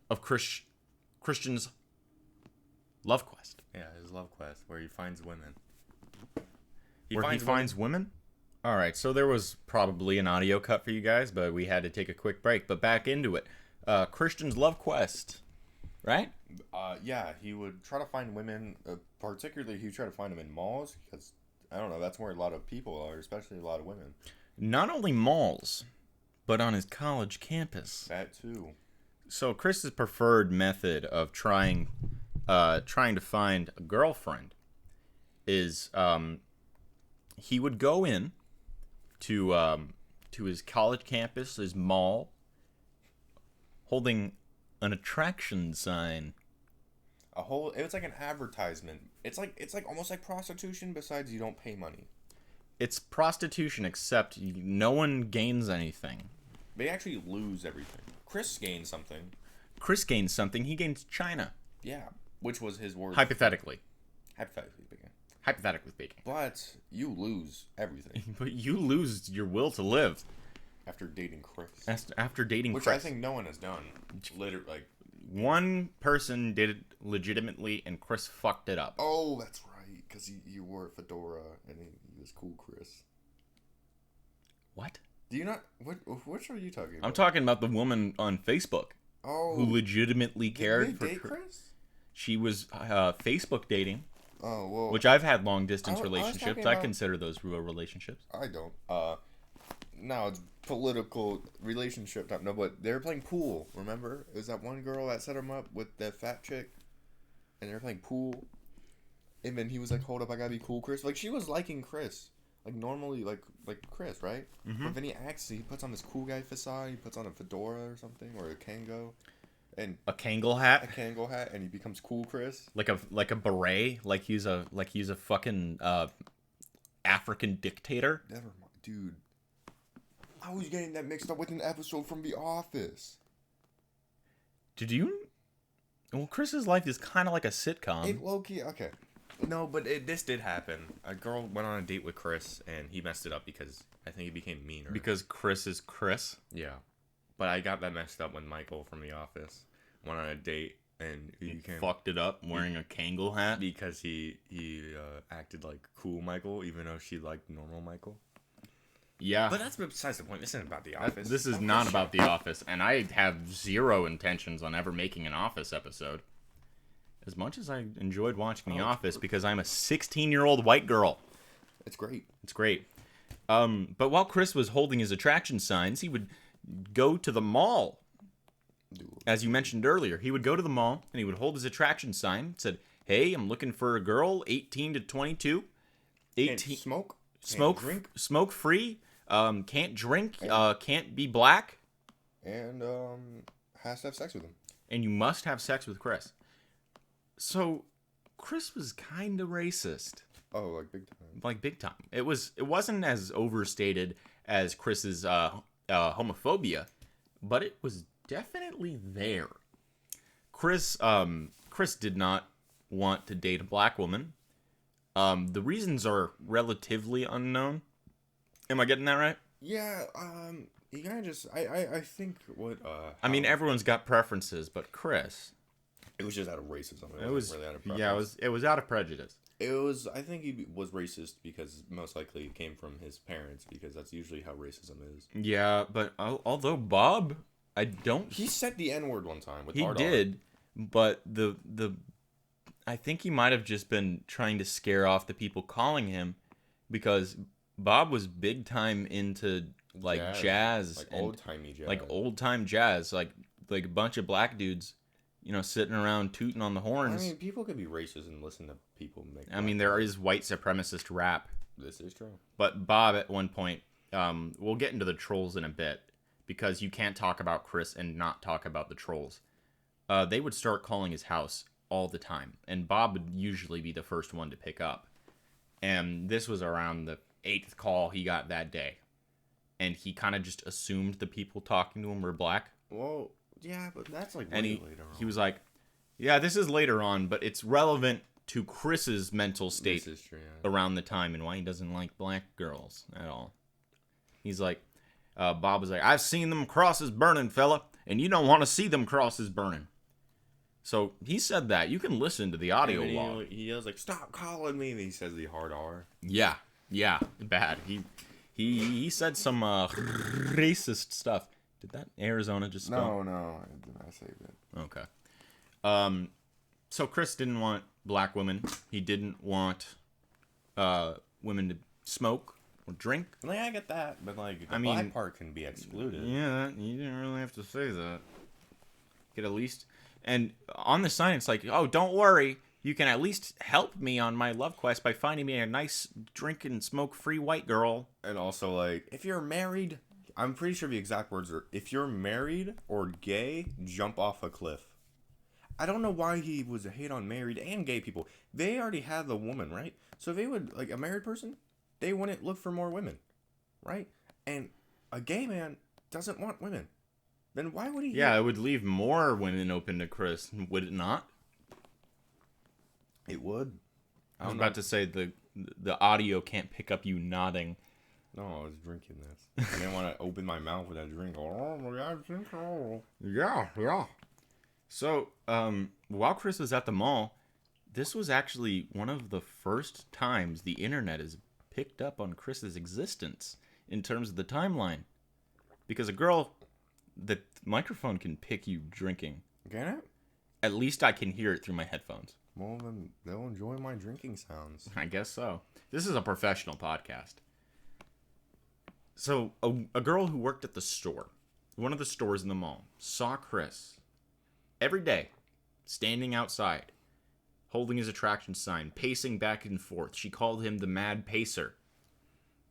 of Christian's love quest. Yeah, his love quest, where he finds women. He finds women? All right, so there was probably an audio cut for you guys, but we had to take a quick break. But back into it. Christian's love quest, right? Yeah, he would try to find women. Particularly, he would try to find them in malls because, I don't know, that's where a lot of people are, especially a lot of women. Not only malls, but on his college campus. That too. So Chris's preferred method of trying to find a girlfriend is he would go in to his college campus, his mall, holding an attraction sign. It was like an advertisement. It's like almost like prostitution, besides you don't pay money. It's prostitution, except no one gains anything. They actually lose everything. Chris gains something. He gains China. Yeah, which was his word. Hypothetically speaking. But you lose everything. But you lose your will to live. After dating Chris. Which I think no one has done. Literally, like... One person did it legitimately, and Chris fucked it up. Oh, that's right. Because you wore a fedora, and he was cool Chris. What? Do you not... Which are you talking about? I'm talking about the woman on Facebook. Oh. Who legitimately cared for... Did they date Chris? She was Facebook dating. Oh, well... Which I've had long-distance relationships. I consider those real relationships. I don't. Now it's political relationship time. No, but they were playing pool, remember? It was that one girl that set him up with that fat chick. And they were playing pool. And then he was like, hold up, I gotta be cool, Chris. Like, she was liking Chris. Like, normally, like Chris, right? Mm-hmm. But then he puts on this cool guy facade. He puts on a fedora or something, or a Kango. And a Kangol hat, and he becomes cool Chris, like a beret, like he's a fucking African dictator. Never mind, dude. I was getting that mixed up with an episode from The Office. Did you? Well, Chris's life is kind of like a sitcom. It low-key, okay. No, but this did happen. A girl went on a date with Chris, and he messed it up because I think he became meaner. Because Chris is Chris? Yeah. But I got that messed up when Michael from The Office went on a date, and he became Fucked it up wearing a Kangol hat. because he acted like cool Michael, even though she liked normal Michael. Yeah. But that's besides the point. This isn't about The Office. This is not about The Office, and I have zero intentions on ever making an Office episode. As much as I enjoyed watching The Office, because I'm a 16-year-old white girl. It's great. It's great. But while Chris was holding his attraction signs, he would go to the mall. As you mentioned earlier, he would go to the mall, and he would hold his attraction sign. Said, hey, I'm looking for a girl, 18 to 22. 18. Can't smoke. Smoke, Can't drink. Smoke free. Can't drink. Can't be black. And has to have sex with him. And you must have sex with Chris. So, Chris was kind of racist. Oh, like big time. Like big time. It wasn't as overstated as Chris's homophobia, but it was definitely there. Chris did not want to date a black woman. The reasons are relatively unknown. Am I getting that right? Yeah, you kind of just, I think what, I mean, everyone's got preferences, but Chris, it was just out of racism. it was really out of preference. yeah, it was out of prejudice. It was, I think he was racist because most likely it came from his parents, because that's usually how racism is. Yeah, but although Bob, He said the N-word one time with he hard did, but I think he might have just been trying to scare off the people calling him, because Bob was big time into like jazz like and old-timey jazz. like old time jazz, like a bunch of black dudes, sitting around tooting on the horns. I mean, people could be racist and listen to people make. I mean, there is white supremacist rap. This is true. But Bob, at one point, we'll get into the trolls in a bit, because you can't talk about Chris and not talk about the trolls. They would start calling his house all the time, and Bob would usually be the first one to pick up. And this was around the 8th call he got that day. And he kind of just assumed the people talking to him were black. Well, yeah, but that's like And way later on. he was like, yeah, this is later on, but it's relevant to Chris's mental state This is true, yeah. around the time and why he doesn't like black girls at all. He's like, Bob was like, I've seen them crosses burning, fella, and you don't want to see them crosses burning. So he said that. You can listen to the audio log. He yells like, "Stop calling me!" And he says the hard R. Yeah, bad. He said some racist stuff. Did that Arizona just spell? No, I did not save it. Okay. So Chris didn't want black women. He didn't want women to smoke or drink. Like, I get that, but like the black part can be excluded. Yeah, you didn't really have to say that. Could at least, and on the sign it's like, oh, don't worry, you can at least help me on my love quest by finding me a nice drink and smoke free white girl. And also, like, if you're married, I'm pretty sure the exact words are, if you're married or gay, jump off a cliff. I don't know why he was a hate on married and gay people. They already have the woman, right? So if they would, like, a married person, they wouldn't look for more women, right? And a gay man doesn't want women. Then why would he? Yeah, it would leave more women open to Chris, would it not? It would. I was about to say the audio can't pick up you nodding. No, I was drinking this. I didn't want to open my mouth with that drink. Oh my God, drink. Yeah. So, while Chris was at the mall, this was actually one of the first times the internet has picked up on Chris's existence in terms of the timeline. Because the microphone can pick you drinking. Can it? At least I can hear it through my headphones. Well, then they'll enjoy my drinking sounds. I guess so. This is a professional podcast. So, a girl who worked at the store, one of the stores in the mall, saw Chris every day, standing outside, holding his attraction sign, pacing back and forth. She called him the Mad Pacer.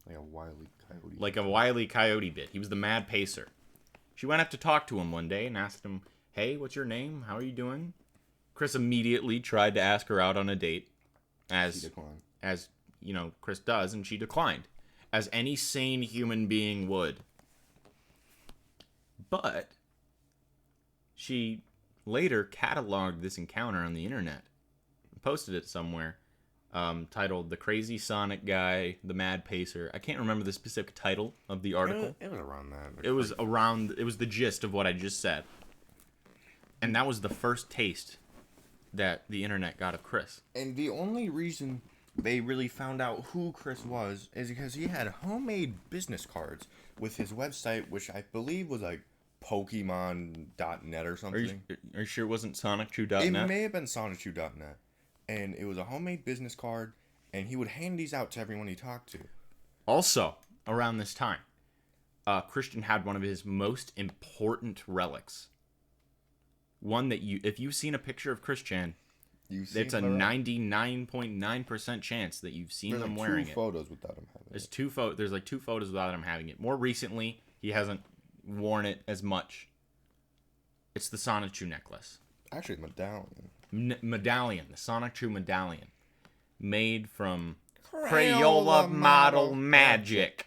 Like a wily coyote. Like a wily coyote bit. He was the Mad Pacer. She went up to talk to him one day and asked him, hey, what's your name? How are you doing? Chris immediately tried to ask her out on a date, as Chris does, and she declined, as any sane human being would. But she later cataloged this encounter on the internet, posted it somewhere, titled "The Crazy Sonic Guy, the Mad Pacer." I can't remember the specific title of the article. It was around that. It was the gist of what I just said. And that was the first taste that the internet got of Chris. And the only reason they really found out who Chris was is because he had homemade business cards with his website, which I believe was like Pokemon.net or something. Are you sure it wasn't SonicChew.net? It may have been SonicChew.net. And it was a homemade business card, and he would hand these out to everyone he talked to. Also, around this time, Christian had one of his most important relics. One that if you've seen a picture of Christian, it's a 99.9% chance that you've seen him wearing it. There's photos without him having it. There's like 2 photos without him having it. More recently, he hasn't worn it as much. It's the SonicChew necklace. Actually, medallion. Medallion, the SonicChew medallion, made from Crayola model magic.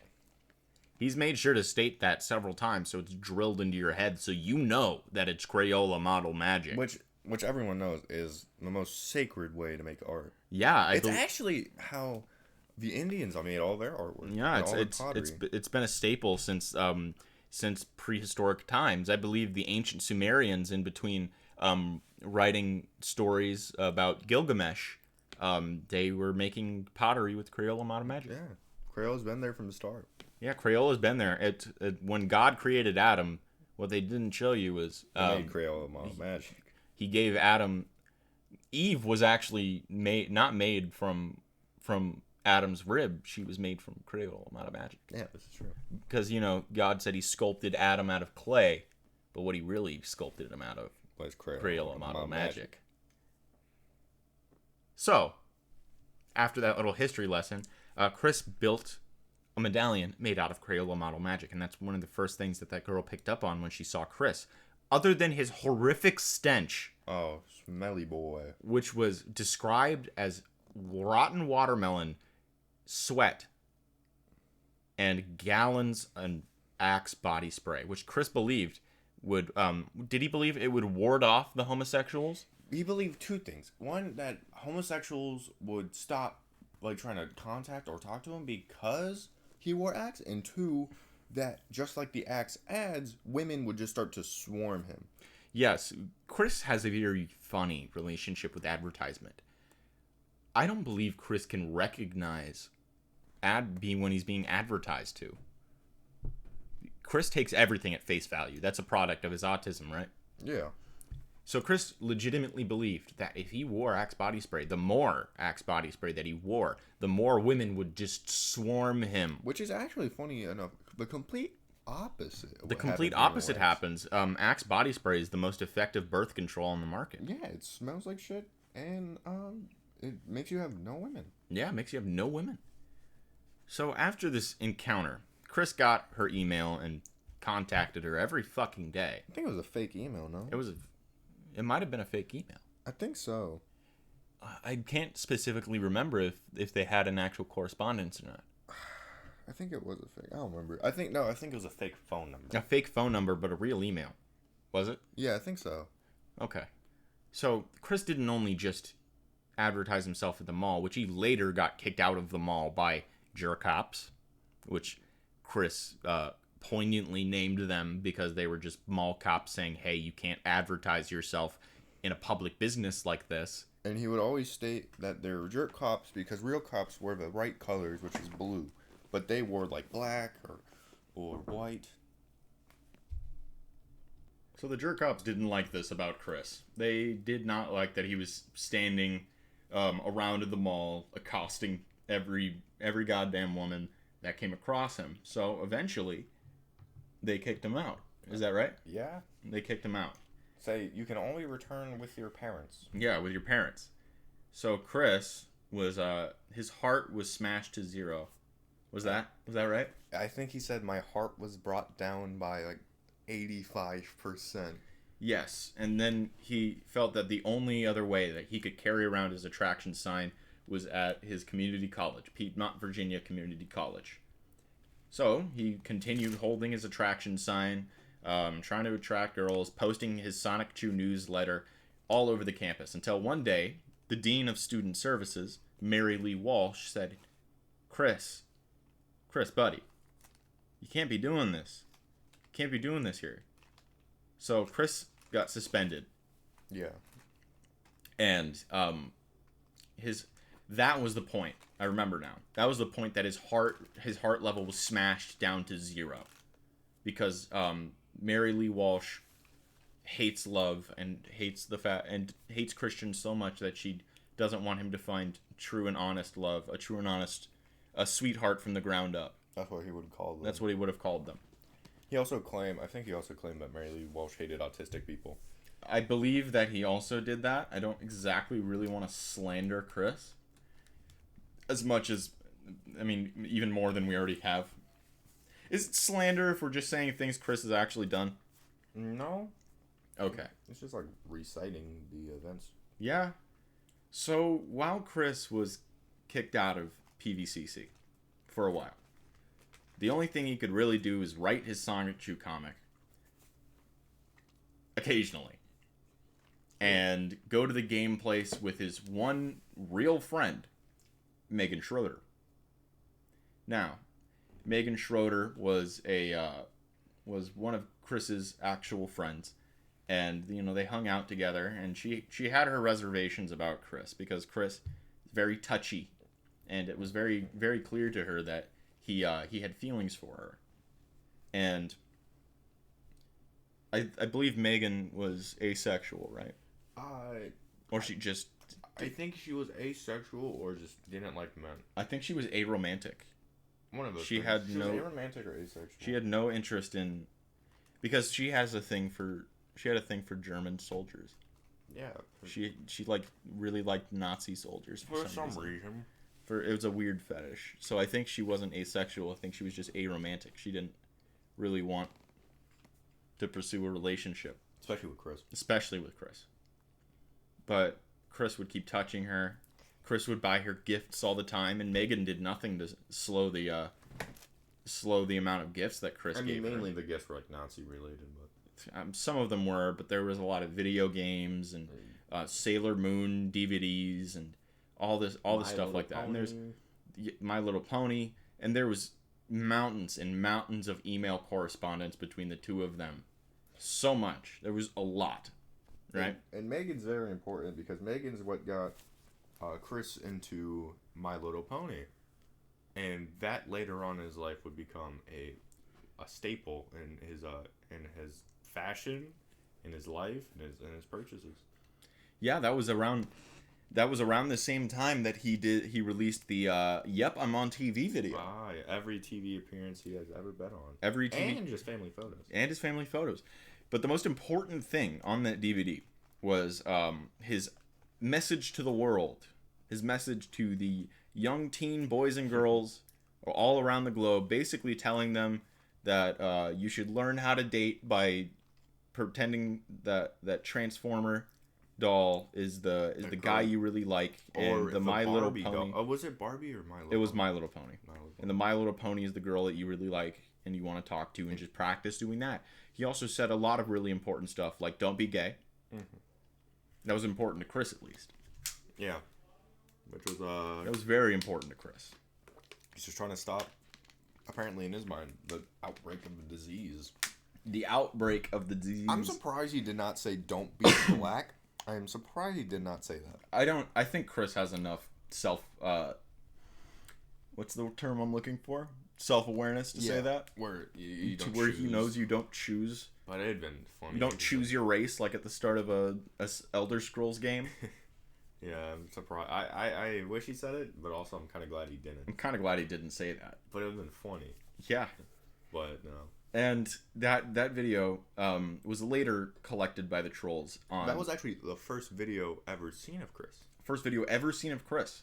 He's made sure to state that several times, so it's drilled into your head, so you know that it's Crayola model magic. Which everyone knows is the most sacred way to make art. Yeah, it's actually how the Indians made all their artwork. Yeah, it's been a staple since prehistoric times. I believe the ancient Sumerians, in between writing stories about Gilgamesh, they were making pottery with Crayola model magic. Yeah, Crayola's been there from the start. Yeah, Crayola's been there. When God created Adam, what they didn't show you was made Crayola model magic. He gave Adam. Eve was actually not made from Adam's rib. She was made from Crayola model magic. Yeah, this is true. Because God said he sculpted Adam out of clay, but what he really sculpted him out of was Crayola model magic. So, after that little history lesson, Chris built a medallion made out of Crayola model magic, and that's one of the first things that girl picked up on when she saw Chris. Other than his horrific stench. Oh, smelly boy. Which was described as rotten watermelon, sweat, and gallons of Axe body spray, which Chris believed would, did he believe it would ward off the homosexuals? He believed 2 things. One, that homosexuals would stop, trying to contact or talk to him because he wore Axe. And 2, that just like the Axe ads, women would just start to swarm him. Yes, Chris has a very funny relationship with advertisement. I don't believe Chris can recognize when he's being advertised to. Chris takes everything at face value. That's a product of his autism, right? Yeah. So Chris legitimately believed that if he wore Axe body spray, the more Axe body spray that he wore, the more women would just swarm him. Which is actually funny enough. The complete opposite. The complete opposite happens. Axe body spray is the most effective birth control on the market. Yeah, it smells like shit, and it makes you have no women. Yeah, it makes you have no women. So after this encounter, Chris got her email and contacted her every fucking day. I think it was a fake email, no? It might have been a fake email. I think so. I can't specifically remember if they had an actual correspondence or not. I think it was a fake. I don't remember. I think it was a fake phone number. A fake phone number, but a real email. Was it? Yeah, I think so. Okay. So Chris didn't only just advertise himself at the mall, which he later got kicked out of the mall by jerk-ops, which Chris poignantly named them because they were just mall cops saying, hey, you can't advertise yourself in a public business like this. And he would always state that they were jerk cops because real cops wear the right colors, which is blue. But they wore black or white. So the jerk cops didn't like this about Chris. They did not like that he was standing around at the mall accosting every goddamn woman that came across him. So eventually, they kicked him out. Is that right? Yeah. They kicked him out. Say, you can only return with your parents. Yeah, with your parents. So Chris was, his heart was smashed to 0. Was that right? I think he said my heart was brought down by 85%. Yes, and then he felt that the only other way that he could carry around his attraction sign was at his community college, Piedmont, Virginia Community College. So he continued holding his attraction sign, trying to attract girls, posting his SonicChew newsletter all over the campus, until one day, the Dean of Student Services, Mary Lee Walsh, said, Chris, buddy, you can't be doing this. You can't be doing this here. So Chris got suspended Yeah. And that was the point. I remember now. That was the point that his heart level was smashed down to 0, because Mary Lee Walsh hates love and hates hates Christians so much that she doesn't want him to find true and honest love, a sweetheart from the ground up. That's what he would call them. That's what he would have called them. I think he also claimed that Mary Lee Walsh hated autistic people. I believe that he also did that. I don't exactly really want to slander Chris as much as, I mean, even more than we already have. Is it slander if we're just saying things Chris has actually done? No. Okay. It's just like reciting the events. Yeah. So while Chris was kicked out of PVCC for a while, the only thing he could really do is write his Sonic Chew comic occasionally and go to the game place with his one real friend, Megan Schroeder. Now, Megan Schroeder was one of Chris's actual friends, and they hung out together, and she had her reservations about Chris because Chris is very touchy, and it was very, very clear to her that he had feelings for her. And I believe Megan was asexual, right? Or she just... I think she was asexual or just didn't like men. I think she was aromantic. One of those. She things. had she was aromantic or asexual. She had no interest in... Because she had a thing for German soldiers. Yeah. She really liked Nazi soldiers for some reason. It was a weird fetish. So I think she wasn't asexual. I think she was just aromantic. She didn't really want to pursue a relationship. Especially with Chris. But Chris would keep touching her. Chris would buy her gifts all the time, and Megan did nothing to slow the amount of gifts that Chris gave her. Mainly the gifts were like Nazi related, but some of them were, but there was a lot of video games and Sailor Moon DVDs and all this stuff like that. And there's My Little Pony, and there was mountains and mountains of email correspondence between the two of them. So much. There was a lot, right? And Megan's very important because Megan's what got Chris into My Little Pony, and that later on in his life would become a staple in his fashion, in his life, and his purchases. Yeah, that was around the same time that he released the "Yep, I'm on TV" video. Every TV appearance he has ever been on. Every TV, and just family photos. And his family photos. But the most important thing on that DVD was his message to the world, his message to the young teen boys and girls all around the globe, basically telling them that you should learn how to date by pretending that Transformer doll is the guy you really like, and the My Little Pony. Oh, was it Barbie or My Little? It was My Little Pony. And the My Little Pony is the girl that you really like and you want to talk to, and just practice doing that. He also said a lot of really important stuff, like don't be gay. Mm-hmm. That was important to Chris, at least. Yeah, which was that was very important to Chris. He's just trying to stop, apparently in his mind, the outbreak of the disease. The outbreak of the disease. I'm surprised he did not say don't be black. I am surprised he did not say that. I think Chris has enough what's the term I'm looking for? Self-awareness to say that. Where he knows you don't choose. But it had been funny. You don't choose your race like at the start of a Elder Scrolls game. Yeah, I'm surprised. I wish he said it, but also I'm kind of glad he didn't. I'm kind of glad he didn't say that. But it would have been funny. Yeah. But no. And that video was later collected by the trolls. That was actually the first video ever seen of Chris.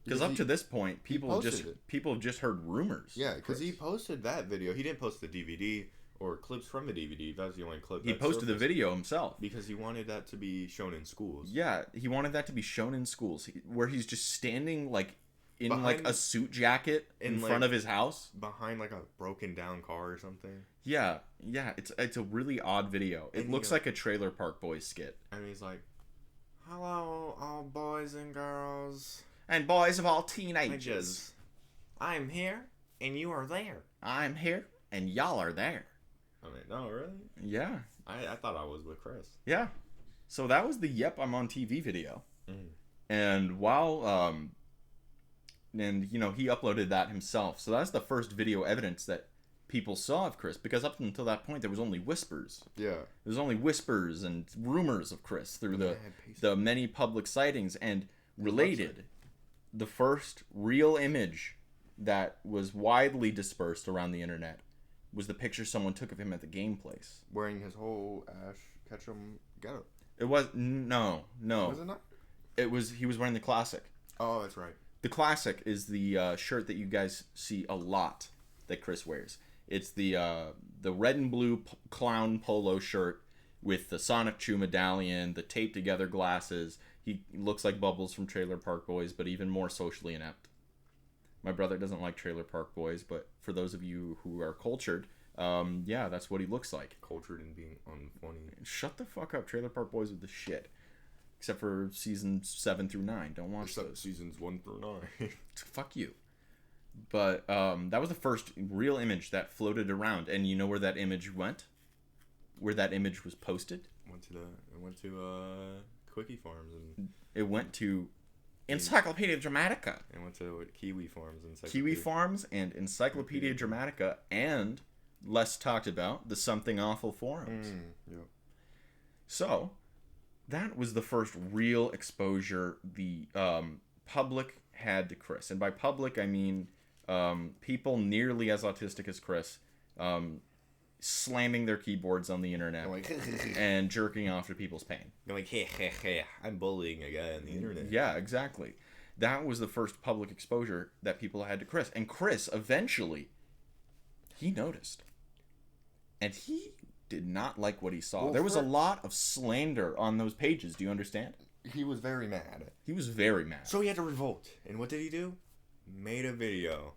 Because up to this point, people have just heard rumors. Yeah, because he posted that video. He didn't post the DVD or clips from the DVD. That was the only clip. He posted the video himself because he wanted that to be shown in schools. Yeah, he wanted that to be shown in schools, where he's just standing in a suit jacket in front of his house, behind a broken down car or something. Yeah, it's a really odd video. It looks like a Trailer Park Boys skit. And he's like, "Hello, all boys and girls." And boys of all teenagers. I'm here, and you are there. I'm here, and y'all are there. I mean, no, really? Yeah. I thought I was with Chris. Yeah. So that was the "Yep, I'm on TV" video. Mm. And while and you know, he uploaded that himself. So that's the first video evidence that people saw of Chris, because up until that point there was only whispers. Yeah. There was only whispers and rumors of Chris through the many public sightings, and related, the first real image that was widely dispersed around the internet was the picture someone took of him at the game place. Wearing his whole Ash Ketchum getup. It was no. Was it not? It was he was wearing the classic. Oh, that's right. The classic is the shirt that you guys see a lot that Chris wears. It's the red and blue clown polo shirt with the Sonic Chew medallion, the taped together glasses. He looks like Bubbles from Trailer Park Boys, but even more socially inept. My brother doesn't like Trailer Park Boys, but for those of you who are cultured, yeah, that's what he looks like. Cultured and being unfunny. Shut the fuck up. Trailer Park Boys with the shit. Except for seasons 7 through 9. Don't watch those. Seasons 1 through 9. Fuck you. But that was the first real image that floated around. And you know where that image went? Where that image was posted? It went to Quickie Farms and It went to Encyclopedia Dramatica. it went to Kiwi Farms and Kiwi Farms and Encyclopedia Dramatica, and less talked about, the Something Awful forums. Yep. So that was the first real exposure the public had to Chris. And by public, I mean people nearly as autistic as Chris slamming their keyboards on the internet and jerking off to people's pain. You're like, hey, I'm bullying a guy on the internet. Yeah, exactly. That was the first public exposure that people had to Chris. And Chris, eventually, he noticed. And he did not like what he saw. Well, there was a lot of slander on those pages. Do you understand? He was very mad. He was very mad. So he had to revolt. And what did he do? Made a video.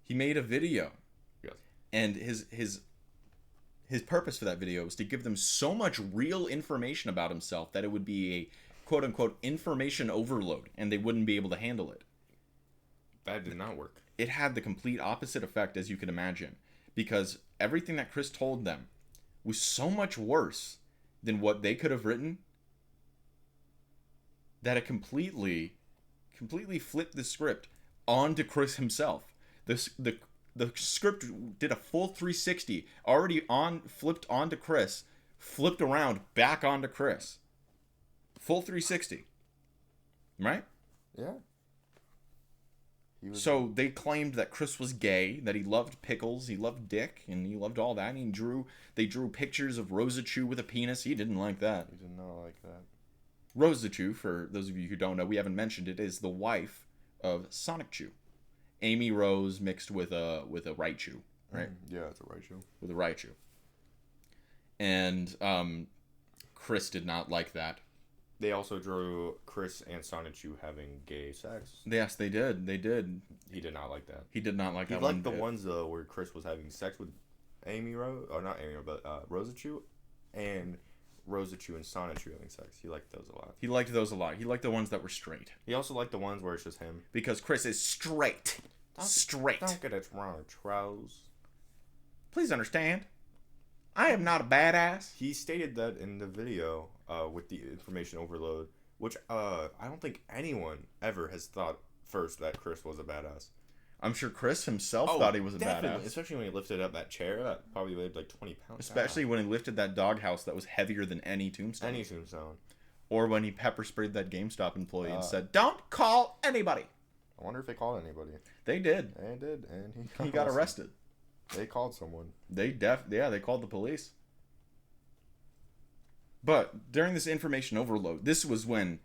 He made a video. Yes. And his purpose for that video was to give them so much real information about himself that it would be a quote-unquote information overload, and they wouldn't be able to handle it. That did not work. It had the complete opposite effect, as you can imagine, because everything that Chris told them was so much worse than what they could have written that it completely flipped the script onto Chris himself. The script did a full 360, flipped onto Chris, flipped around, back onto Chris. Full 360. Right? Yeah. So they claimed that Chris was gay, that he loved pickles, he loved dick, and he loved all that. And they drew pictures of Rosa Chew with a penis. He didn't like that. He did not like that. Rosa Chew, for those of you who don't know, we haven't mentioned it, is the wife of Sonic Chew. Amy Rose mixed with a Raichu, right? Yeah, it's a Raichu. With a Raichu. And Chris did not like that. They also drew Chris and Sonichu having gay sex. Yes, they did. They did. He did not like that. He did not like that. He liked the ones though where Chris was having sex with Amy Rose, or not Amy Rose, but Rosachu, and Rosachu and Sonichu having sex. He liked those a lot. He liked those a lot. He liked the ones that were straight. He also liked the ones where it's just him. Because Chris is straight. Straight. Don't get it wrong, Trows. Please understand, I am not a badass. He stated that in the video with the information overload, which I don't think anyone ever has thought first that Chris was a badass. I'm sure Chris himself thought he was a badass. Especially when he lifted up that chair that probably weighed like 20 pounds. Especially when he lifted that doghouse that was heavier than any tombstone. Any tombstone. Or when he pepper sprayed that GameStop employee and said, "Don't call anybody." I wonder if they called anybody. They did. They did, and he got arrested. They called someone. They called the police. But during this information overload, this was when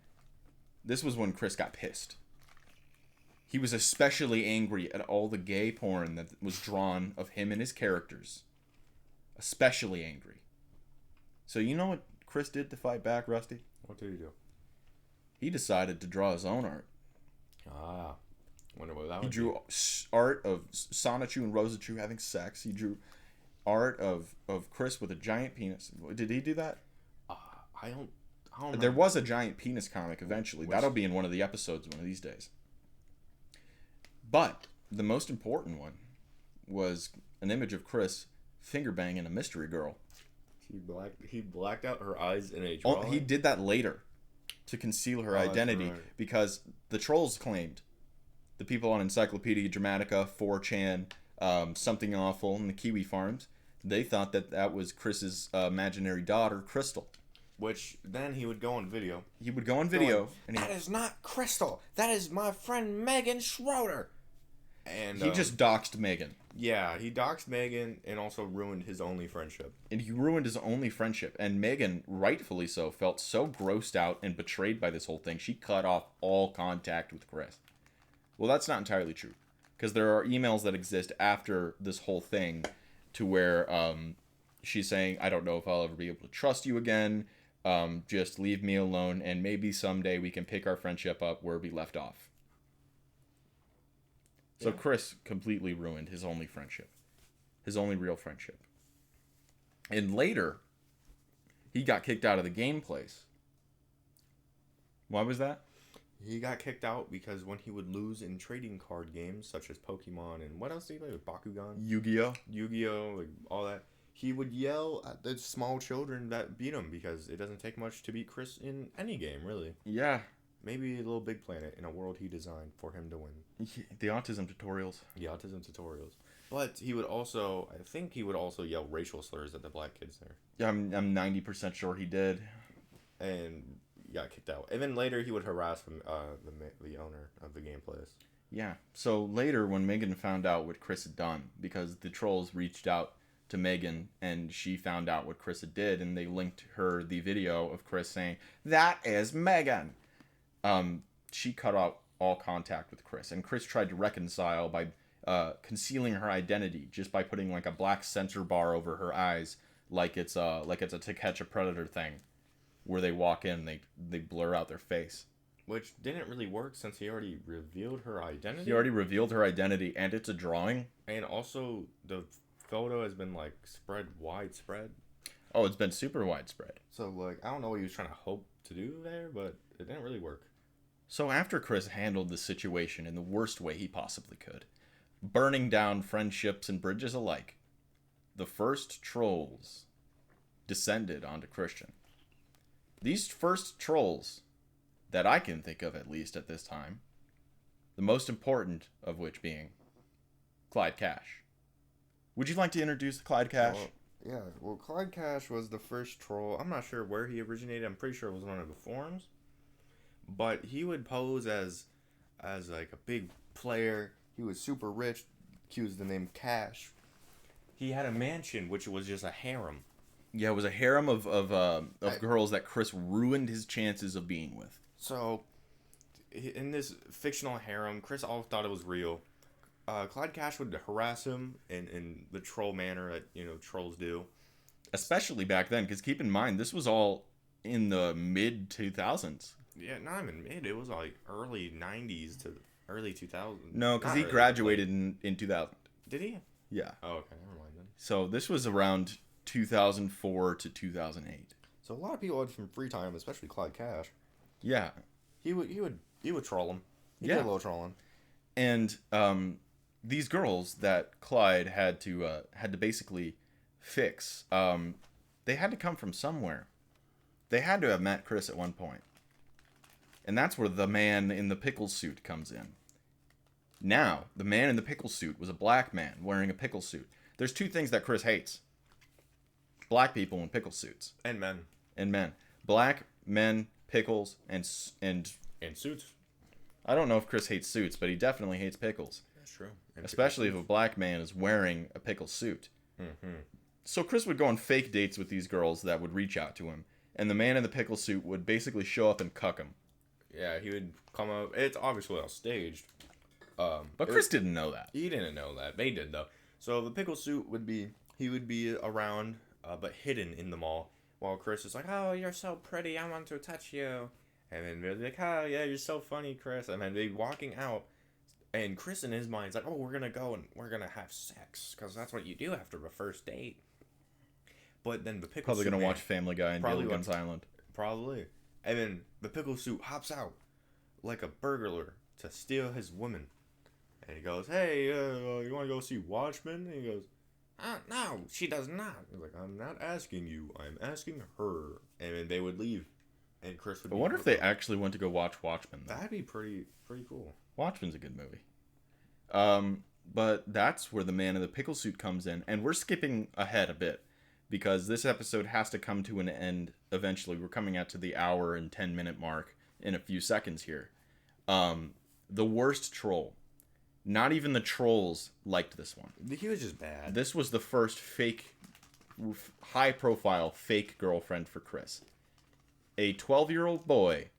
Chris got pissed. He was especially angry at all the gay porn that was drawn of him and his characters. Especially angry. So you know what Chris did to fight back, Rusty? What did he do? He decided to draw his own art. Ah. Wonder what that He would drew art of Sonichu and Rosachu having sex. He drew art of Chris with a giant penis. Did he do that? I don't remember. There was a giant penis comic eventually. That'll be in one of the episodes one of these days. But the most important one was an image of Chris finger banging a mystery girl. He blacked out her eyes in a Oh, drawing. he did that later to conceal her that's identity right. because the trolls claimed, the people on Encyclopedia Dramatica, 4chan, Something Awful, and the Kiwi Farms, they thought that that was Chris's imaginary daughter, Crystal. Which then he would go on video. He would go on video, and That is not Crystal. That is my friend Megan Schroeder. And he just doxed Megan. yeah, he doxed Megan and also ruined his only friendship. And he ruined his only friendship. And Megan, rightfully so, felt so grossed out and betrayed by this whole thing, she cut off all contact with Chris. Well, that's not entirely true. Because there are emails that exist after this whole thing to where she's saying, I don't know if I'll ever be able to trust you again. Just leave me alone, and maybe someday we can pick our friendship up where we left off. So Yeah. Chris completely ruined his only friendship. His only real friendship. And later, he got kicked out of the game place. Why was that? He got kicked out because when he would lose in trading card games such as Pokemon and what else did he play with? Bakugan, Yu-Gi-Oh! Yu-Gi-Oh, like all that. He would yell at the small children that beat him because it doesn't take much to beat Chris in any game, really. Yeah. Maybe a little big planet in a world he designed for him to win. The autism tutorials. The autism tutorials. But he would also, I think he would also yell racial slurs at the black kids there. Yeah, I'm 90% sure he did. And got kicked out. And then later he would harass the owner of the game place. Yeah. So later, when Megan found out what Chris had done, because the trolls reached out to Megan and she found out what Chris had did, and they linked her the video of Chris saying, "That is Megan." She cut out all contact with Chris, and Chris tried to reconcile by concealing her identity just by putting like a black censor bar over her eyes, like it's a To Catch a Predator thing, where they walk in, they blur out their face. Which didn't really work since he already revealed her identity. He already revealed her identity, and it's a drawing. And also, the photo has been, like, widespread. Oh, it's been super widespread. So, like, I don't know what he was trying to hope to do there, but it didn't really work. So after Chris handled the situation in the worst way he possibly could, burning down friendships and bridges alike, the first trolls descended onto Christian. These first trolls, that I can think of at least at this time, the most important of which being Clyde Cash. Would you like to introduce Clyde Cash? Well, Clyde Cash was the first troll. I'm not sure where he originated. I'm pretty sure it was one of the forums. But he would pose as like a big player. He was super rich. He used the name Cash. He had a mansion, which was just a harem. Yeah, it was a harem of girls that Chris ruined his chances of being with. So, in this fictional harem, Chris all thought it was real. Clyde Cash would harass him in the troll manner that, trolls do. Especially back then, because keep in mind, this was all in the mid-2000s. Yeah, not even mid. It was like early 90s to early 2000s. No, because Not he early, graduated in 2000. Did he? Yeah. Oh, okay. Never mind then. So this was around 2004 to 2008. So a lot of people had some free time, especially Clyde Cash. Yeah. He would troll him. He Yeah. did a little trolling. And these girls that Clyde had to basically fix, they had to come from somewhere. They had to have met Chris at one point. And that's where the man in the pickle suit comes in. Now, the man in the pickle suit was a black man wearing a pickle suit. There's two things that Chris hates. Black people in pickle suits. And men. And men. Black men, pickles, and suits. I don't know if Chris hates suits, but he definitely hates pickles. That's true. And Especially if a black man is wearing a pickle suit. Mm-hmm. So Chris would go on fake dates with these girls that would reach out to him. And the man in the pickle suit would basically show up and cuck him. Yeah, he would come up. It's obviously all staged. But Chris didn't know that. He didn't know that. They did, though. So the pickle suit would be around, but hidden in the mall. While Chris is like, "Oh, you're so pretty. I want to touch you." And then they're like, "Oh, yeah, you're so funny, Chris." And then they're walking out. And Chris in his mind is like, "Oh, we're going to go and we're going to have sex. Because that's what you do after a first date." But then the pickle Probably suit going to man- watch Family Guy and Probably Gilligan's Island. Probably. And then the pickle suit hops out like a burglar to steal his woman. And he goes, "Hey, you want to go see Watchmen?" And he goes, No, she does not. He's like, I'm not asking you. I'm asking her. And then they would leave. And Chris would I be wonder if they actually went to go watch Watchmen, though. That'd be pretty cool. Watchmen's a good movie. But that's where the man in the pickle suit comes in. And we're skipping ahead a bit because this episode has to come to an end eventually. We're coming out to the hour and 10-minute mark in a few seconds here. The worst troll. Not even the trolls liked this one. He was just bad. This was the first high-profile fake girlfriend for Chris. A 12-year-old boy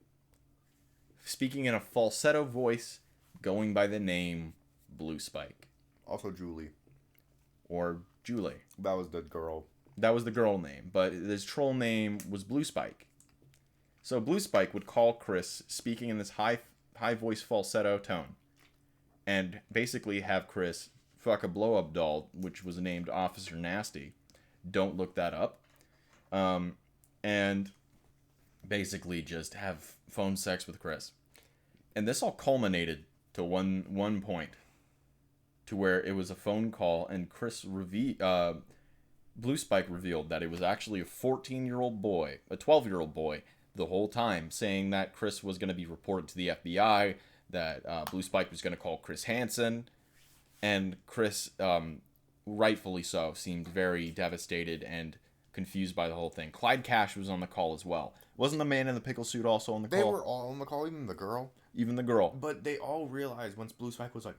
speaking in a falsetto voice going by the name Blue Spike. Also Julie. Or Julie. That was the girl. That was the girl name, but his troll name was Blue Spike. So Blue Spike would call Chris speaking in this high voice falsetto tone and basically have Chris fuck a blow-up doll, which was named Officer Nasty. Don't look that up. And basically just have phone sex with Chris. And this all culminated to one point to where it was a phone call and Blue Spike revealed that it was actually a 14-year-old boy, a 12-year-old boy the whole time, saying that Chris was going to be reported to the FBI, that Blue Spike was going to call Chris Hansen, and Chris, rightfully so, seemed very devastated and confused by the whole thing. Clyde Cash was on the call as well. Wasn't the man in the pickle suit also on the call? They were all on the call, even the girl. Even the girl. But they all realized once Blue Spike was like,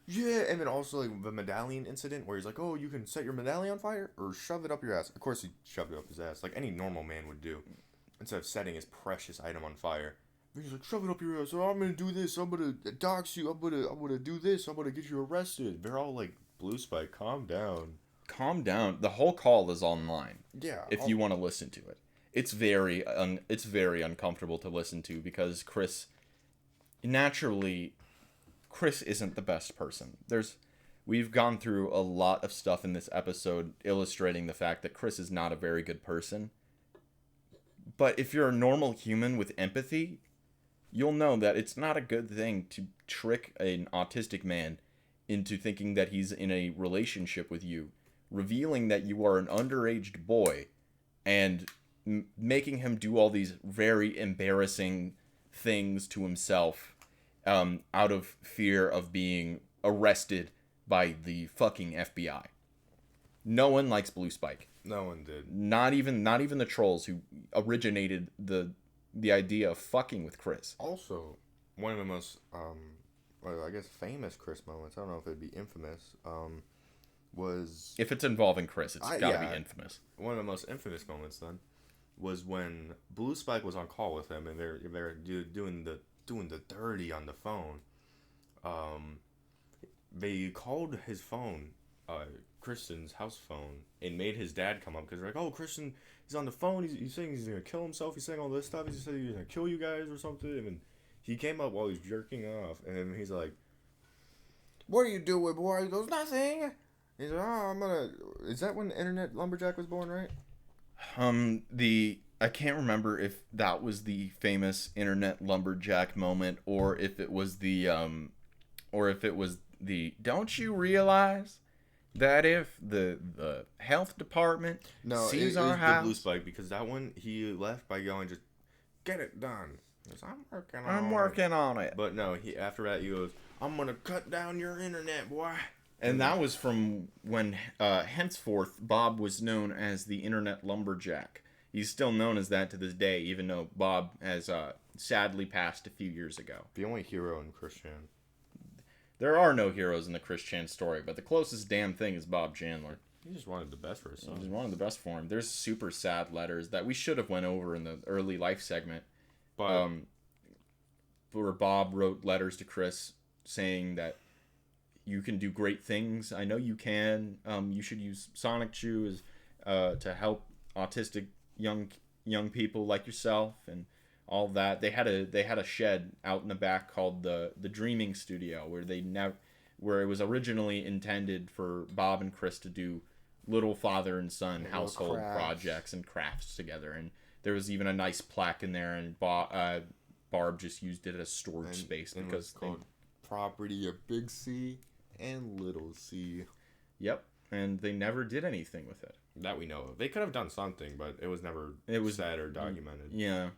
yeah, and then also like the medallion incident where he's like, oh, you can set your medallion on fire or shove it up your ass. Of course he shoved it up his ass, like any normal man would do, instead of setting his precious item on fire. And he's like, shove it up your ass. Oh, I'm gonna do this. I'm gonna dox you. I'm gonna do this. I'm gonna get you arrested. They're all like, Blue Spike, calm down. Calm down. The whole call is online. Yeah. If you want to listen to it, it's very uncomfortable to listen to because Chris isn't the best person. We've gone through a lot of stuff in this episode illustrating the fact that Chris is not a very good person. But if you're a normal human with empathy, you'll know that it's not a good thing to trick an autistic man into thinking that he's in a relationship with you, revealing that you are an underage boy, and making him do all these very embarrassing things to himself out of fear of being arrested by the fucking FBI. No one likes Blue Spike. No one did. Not even the trolls who originated the idea of fucking with Chris. Also, one of the most I guess famous Chris moments, I don't know if it'd be infamous, was... If it's involving Chris, it's gotta be infamous. One of the most infamous moments, then, was when Blue Spike was on call with him, and they're doing the dirty on the phone. They called his phone, Kristen's house phone, and made his dad come up, because they're like, oh, Kristen, he's on the phone, he's saying he's gonna kill himself, he's saying all this stuff, he said he's gonna kill you guys or something, and he came up while he's jerking off, and then he's like, what are you doing, boy? He goes, nothing. He's like, oh, is that when Internet Lumberjack was born, right? I can't remember if that was the famous Internet Lumberjack moment, or if it was the don't you realize that if the health department sees our house... the Blue Spike, because that one, he left by going, just get it done. He goes, I'm working on it. But no, after that, he goes, I'm going to cut down your internet, boy. And that was from when, henceforth, Bob was known as the Internet Lumberjack. He's still known as that to this day, even though Bob has sadly passed a few years ago. The only hero in Christian. There are no heroes in the Chris Chan story, but the closest damn thing is Bob Chandler. He just wanted the best for his son. He just wanted the best for him. There's super sad letters that we should have went over in the early life segment. But where Bob wrote letters to Chris saying that you can do great things. I know you can. You should use Sonic Chew to help autistic young people like yourself and all that. They had a shed out in the back called the Dreaming Studio where it was originally intended for Bob and Chris to do little father and son household projects and crafts together. And there was even a nice plaque in there, and Barb just used it as storage space because called property of Big C and Little C. Yep. and they never did anything with it. That we know of. They could have done something, but it was never said or documented. Yeah.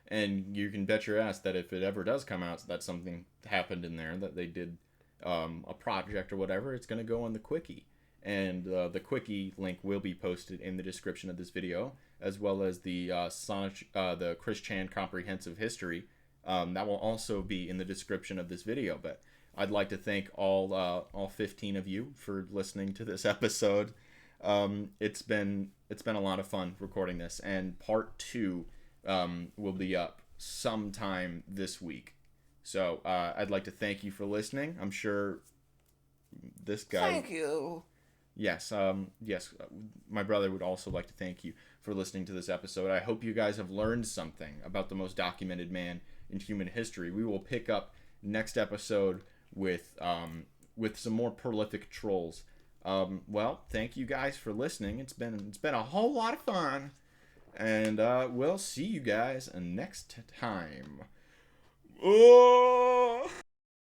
And you can bet your ass that if it ever does come out that something happened in there, that they did a project or whatever, it's going to go on the Quickie. And the Quickie link will be posted in the description of this video, as well as the the Chris Chan Comprehensive History. That will also be in the description of this video. But I'd like to thank all 15 of you for listening to this episode. It's been a lot of fun recording this, and part 2 will be up sometime this week. So I'd like to thank you for listening. I'm sure this guy. Thank you. Yes, my brother would also like to thank you for listening to this episode. I hope you guys have learned something about the most documented man in human history. We will pick up next episode with some more prolific trolls. Well, thank you guys for listening. It's been a whole lot of fun, and we'll see you guys next time. Oh!